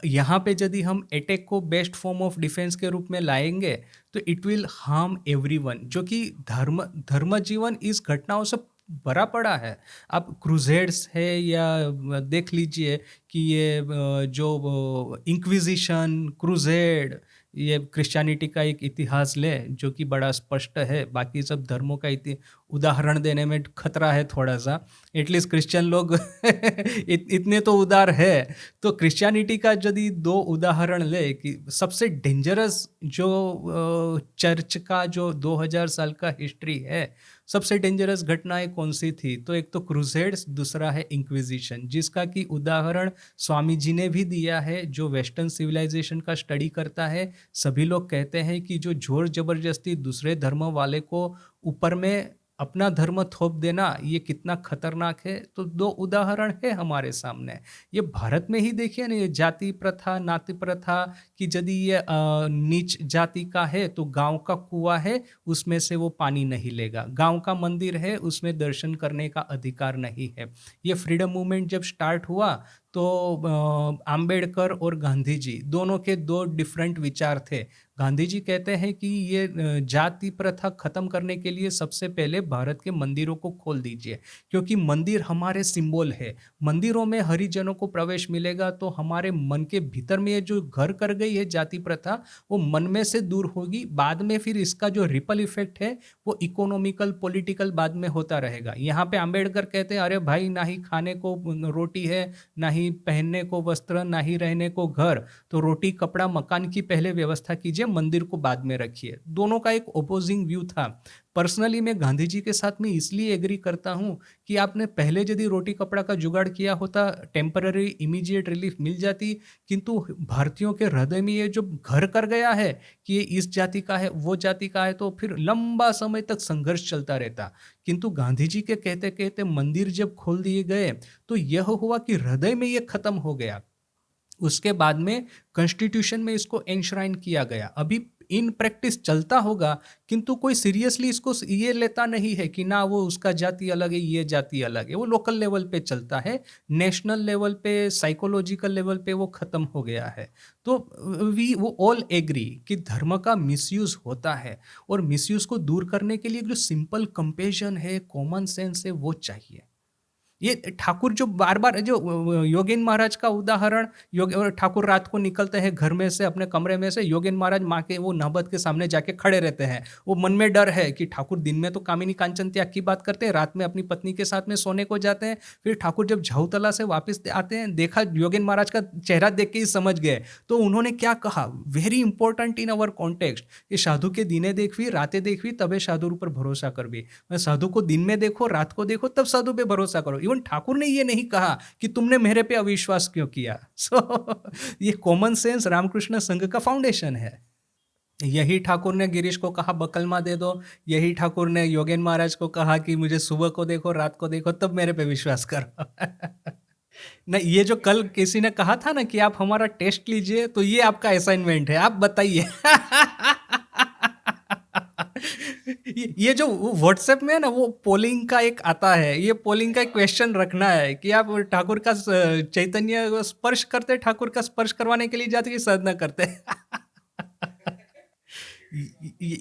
यहाँ पे यदि हम अटैक को बेस्ट फॉर्म ऑफ डिफेंस के रूप में लाएंगे तो इट विल हार्म एवरीवन। जो कि धर्म जीवन इस घटनाओं से भरा पड़ा है। आप क्रूसेड्स है या देख लीजिए कि ये जो इंक्विजिशन, क्रूसेड, ये क्रिश्चियनिटी का एक इतिहास ले जो कि बड़ा स्पष्ट है। बाकी सब धर्मों का उदाहरण देने में खतरा है थोड़ा सा। एटलीस्ट क्रिश्चियन लोग इतने तो उदार है। तो क्रिश्चियनिटी का यदि दो उदाहरण ले कि सबसे डेंजरस जो चर्च का जो 2000 साल का हिस्ट्री है, सबसे डेंजरस घटनाएं कौन सी थी? तो एक तो क्रूसेड्स, दूसरा है इंक्विजिशन, जिसका कि उदाहरण स्वामी जी ने भी दिया है। जो वेस्टर्न सिविलाइजेशन का स्टडी करता है, सभी लोग कहते हैं कि जो जोर जबरदस्ती दूसरे धर्म वाले को ऊपर में अपना धर्म थोप देना, ये कितना खतरनाक है। तो दो उदाहरण है हमारे सामने। ये भारत में ही देखिए ना, ये जाति प्रथा, नाती प्रथा कि यदि ये नीच जाति का है तो गांव का कुआं है, उसमें से वो पानी नहीं लेगा। गांव का मंदिर है, उसमें दर्शन करने का अधिकार नहीं है। ये फ्रीडम मूवमेंट जब स्टार्ट हुआ तो आम्बेडकर और गांधी जी दोनों के दो डिफरेंट विचार थे। गांधी जी कहते हैं कि ये जाति प्रथा खत्म करने के लिए सबसे पहले भारत के मंदिरों को खोल दीजिए, क्योंकि मंदिर हमारे सिंबल है। मंदिरों में हरिजनों को प्रवेश मिलेगा तो हमारे मन के भीतर में ये जो घर कर गई है जाति प्रथा, वो मन में से दूर होगी। बाद में फिर इसका जो रिपल इफेक्ट है वो इकोनॉमिकल, पॉलिटिकल बाद में होता रहेगा। यहाँ पे आम्बेडकर कहते हैं अरे भाई, ना ही खाने को रोटी है, ना ही पहनने को वस्त्र, ना ही रहने को घर। तो रोटी, कपड़ा, मकान की पहले व्यवस्था कीजिए, मंदिर को बाद में रखिए। दोनों का एक ओपोजिंग व्यू था। पर्सनली मैं गांधी जी के साथ में इसलिए एग्री करता हूं कि आपने पहले यदि रोटी कपड़ा का जुगाड़ किया होता, टेम्पररी इमीडिएट रिलीफ मिल जाती। किंतु भारतीयों के हृदय में ये जो घर कर गया है कि ये इस जाति का है, वो जाति का है, तो फिर लंबा समय तक संघर्ष चलता रहता। किंतु गांधी जी के कहते कहते मंदिर जब खोल दिए गए तो यह हुआ कि हृदय में ये खत्म हो गया। उसके बाद में कॉन्स्टिट्यूशन में इसको एनश्राइन किया गया। अभी इन प्रैक्टिस चलता होगा, किंतु कोई सीरियसली इसको ये लेता नहीं है कि ना वो उसका जाति अलग है, ये जाति अलग है। वो लोकल लेवल पे चलता है, नेशनल लेवल पे, साइकोलॉजिकल लेवल पे वो खत्म हो गया है। तो वी वो ऑल एग्री कि धर्म का मिसयूज होता है, और मिसयूज को दूर करने के लिए जो सिंपल कंपेशन है, कॉमन सेंस है, वो चाहिए। ये ठाकुर जो बार बार जो योगेन महाराज का उदाहरण, ठाकुर रात को निकलते हैं घर में से, अपने कमरे में से, योगेन महाराज माँ के वो नहबत के सामने जाके खड़े रहते हैं। वो मन में डर है कि ठाकुर दिन में तो कामिनी कांचन त्याग की बात करते हैं, रात में अपनी पत्नी के साथ में सोने को जाते हैं। फिर ठाकुर जब झाऊतला से वापस आते हैं, देखा योगेन महाराज का चेहरा देख के ही समझ गए। तो उन्होंने क्या कहा, very important in our context, कि साधु के दिने देखवी रातें देखवी तबे साधु ऊपर भरोसा करवी। साधु को दिन में देखो, रात को देखो, तब साधु पे भरोसा करो। इवन ठाकुर ने ये नहीं कहा कि तुमने मेरे पे अविश्वास क्यों किया। ये कॉमन सेंस रामकृष्ण संघ का फाउंडेशन है। यही ठाकुर ने गिरीश को कहा बकलमा दे दो, यही ठाकुर ने योगेन महाराज को कहा कि मुझे सुबह को देखो, रात को देखो, तब मेरे पे विश्वास करो। ना, ये जो कल किसी ने कहा था ना कि आप हमारा टेस्ट लीजिए, तो ये आपका असाइनमेंट है, आप बताइए। ये जो व्हाट्सएप में है ना, वो पोलिंग का एक आता है, ये पोलिंग का एक क्वेश्चन रखना है कि आप ठाकुर का चैतन्य स्पर्श करते, ठाकुर का स्पर्श करवाने के लिए जाते कि साधना करते।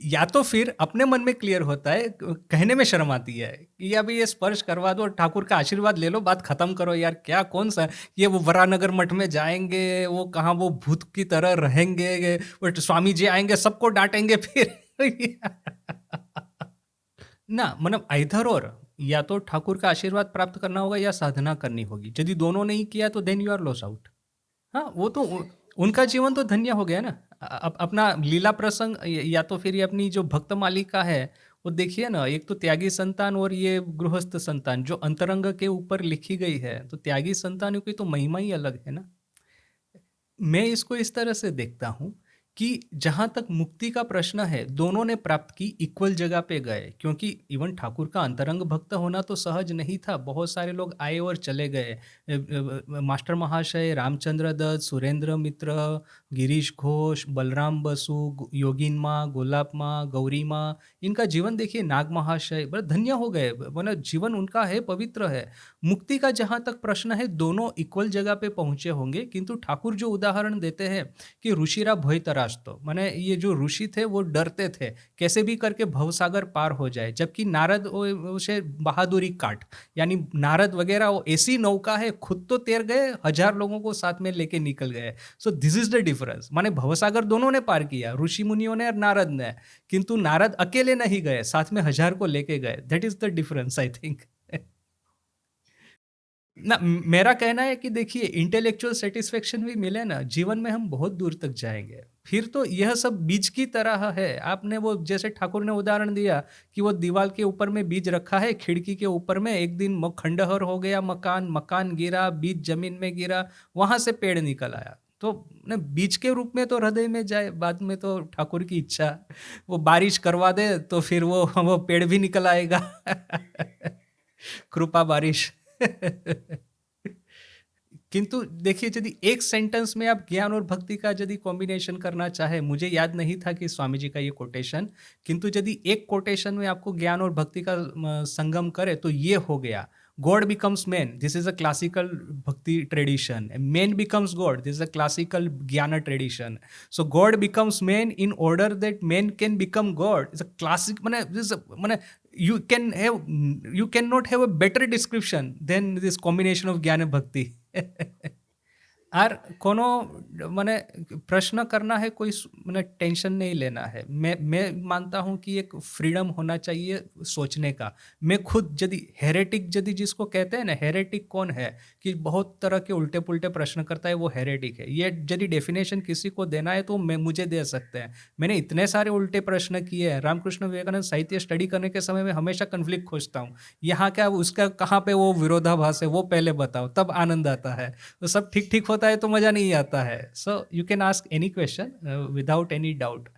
या तो फिर अपने मन में क्लियर होता है, कहने में शर्म आती है कि अभी ये स्पर्श करवा दो, ठाकुर का आशीर्वाद ले लो, बात खत्म करो यार। क्या कौन सा ये वो वरानगर मठ में जाएंगे, वो कहाँ वो भूत की तरह रहेंगे, वो स्वामी जी आएंगे सबको डांटेंगे फिर। ना, मतलब आइदर और, या तो ठाकुर का आशीर्वाद प्राप्त करना होगा या साधना करनी होगी। यदि दोनों नहीं किया तो then you are loss out. हाँ, वो तो उनका जीवन तो धन्य हो गया ना। अपना लीला प्रसंग, या तो फिर ये अपनी जो भक्त मालिका है, वो देखिए ना, एक तो त्यागी संतान और ये गृहस्थ संतान जो अंतरंग के ऊपर लिखी गई है, तो त्यागी संतानों की तो महिमा ही अलग है ना। मैं इसको इस तरह से देखता हूँ कि जहाँ तक मुक्ति का प्रश्न है, दोनों ने प्राप्त की, इक्वल जगह पे गए। क्योंकि इवन ठाकुर का अंतरंग भक्त होना तो सहज नहीं था, बहुत सारे लोग आए और चले गए। मास्टर महाशय, रामचंद्र दत्त, सुरेंद्र मित्र, गिरीश घोष, बलराम बसु, योगिन माँ, गोलाब माँ, गौरी माँ, इनका जीवन देखिए, नाग महाशय, बड़ा धन्य हो गए, मतलब जीवन उनका है, पवित्र है। मुक्ति का जहाँ तक प्रश्न है, दोनों इक्वल जगह पे पहुंचे होंगे। किंतु ठाकुर जो उदाहरण देते हैं कि ऋषिरा भय तरास्तो, माने ये जो ऋषि थे वो डरते थे कैसे भी करके भवसागर पार हो जाए, जबकि नारद उसे बहादुरी काट, यानी नारद वगैरह वो ऐसी नौका है, खुद तो तैर गए, 1000 लोगों को साथ में लेके निकल गए। So this is the difference, माने भवसागर दोनों ने पार किया, ऋषि मुनियों ने और नारद ने, किंतु नारद अकेले नहीं गए, साथ में 1000 को लेके गए। That is the difference, I think. ना, मेरा कहना है कि देखिए, इंटेलेक्चुअल सेटिस्फेक्शन भी मिले ना, जीवन में हम बहुत दूर तक जाएंगे। फिर तो यह सब बीज की तरह है। आपने वो जैसे ठाकुर ने उदाहरण दिया कि वो दीवार के ऊपर में बीज रखा है, खिड़की के ऊपर में, एक दिन खंडहर हो गया, मकान मकान गिरा, बीज जमीन में गिरा, वहां से पेड़ निकल आया। तो ना, बीज के रूप में तो हृदय में जाए, बाद में तो ठाकुर की इच्छा, वो बारिश करवा दे तो फिर वो पेड़ भी निकल आएगा। कृपा बारिश। किंतु देखिए, यदि एक सेंटेंस में आप ज्ञान और भक्ति का यदि कॉम्बिनेशन करना चाहे, मुझे याद नहीं था कि स्वामी जी का ये कोटेशन, किंतु यदि एक कोटेशन में आपको ज्ञान और भक्ति का संगम करे तो ये हो गया, God becomes man, this is a classical bhakti tradition, man becomes God, this is a classical gyan tradition. So God becomes man in order that man can become God, is a classic, माने you cannot have a better description than this combination of ज्ञान भक्ति। আর কোনো মানে प्रश्न करना है, कोई मैंने टेंशन नहीं लेना है। मैं मानता हूँ कि एक फ्रीडम होना चाहिए सोचने का। मैं खुद यदि हेरेटिक, यदि जिसको कहते हैं ना, हेरेटिक कौन है कि बहुत तरह के उल्टे पुल्टे प्रश्न करता है, वो हेरेटिक है। ये यदि डेफिनेशन किसी को देना है तो मैं मुझे दे सकते हैं। मैंने इतने सारे उल्टे प्रश्न किए हैं। रामकृष्ण विवेकानंद साहित्य स्टडी करने के समय में हमेशा कन्फ्लिक्ट खोजता हूँ, यहाँ क्या उसका कहाँ पे वो विरोधाभास है, वो पहले बताओ, तब आनंद आता है। तो सब ठीक ठीक होता है तो मजा नहीं आता है। So you can ask any question without any doubt.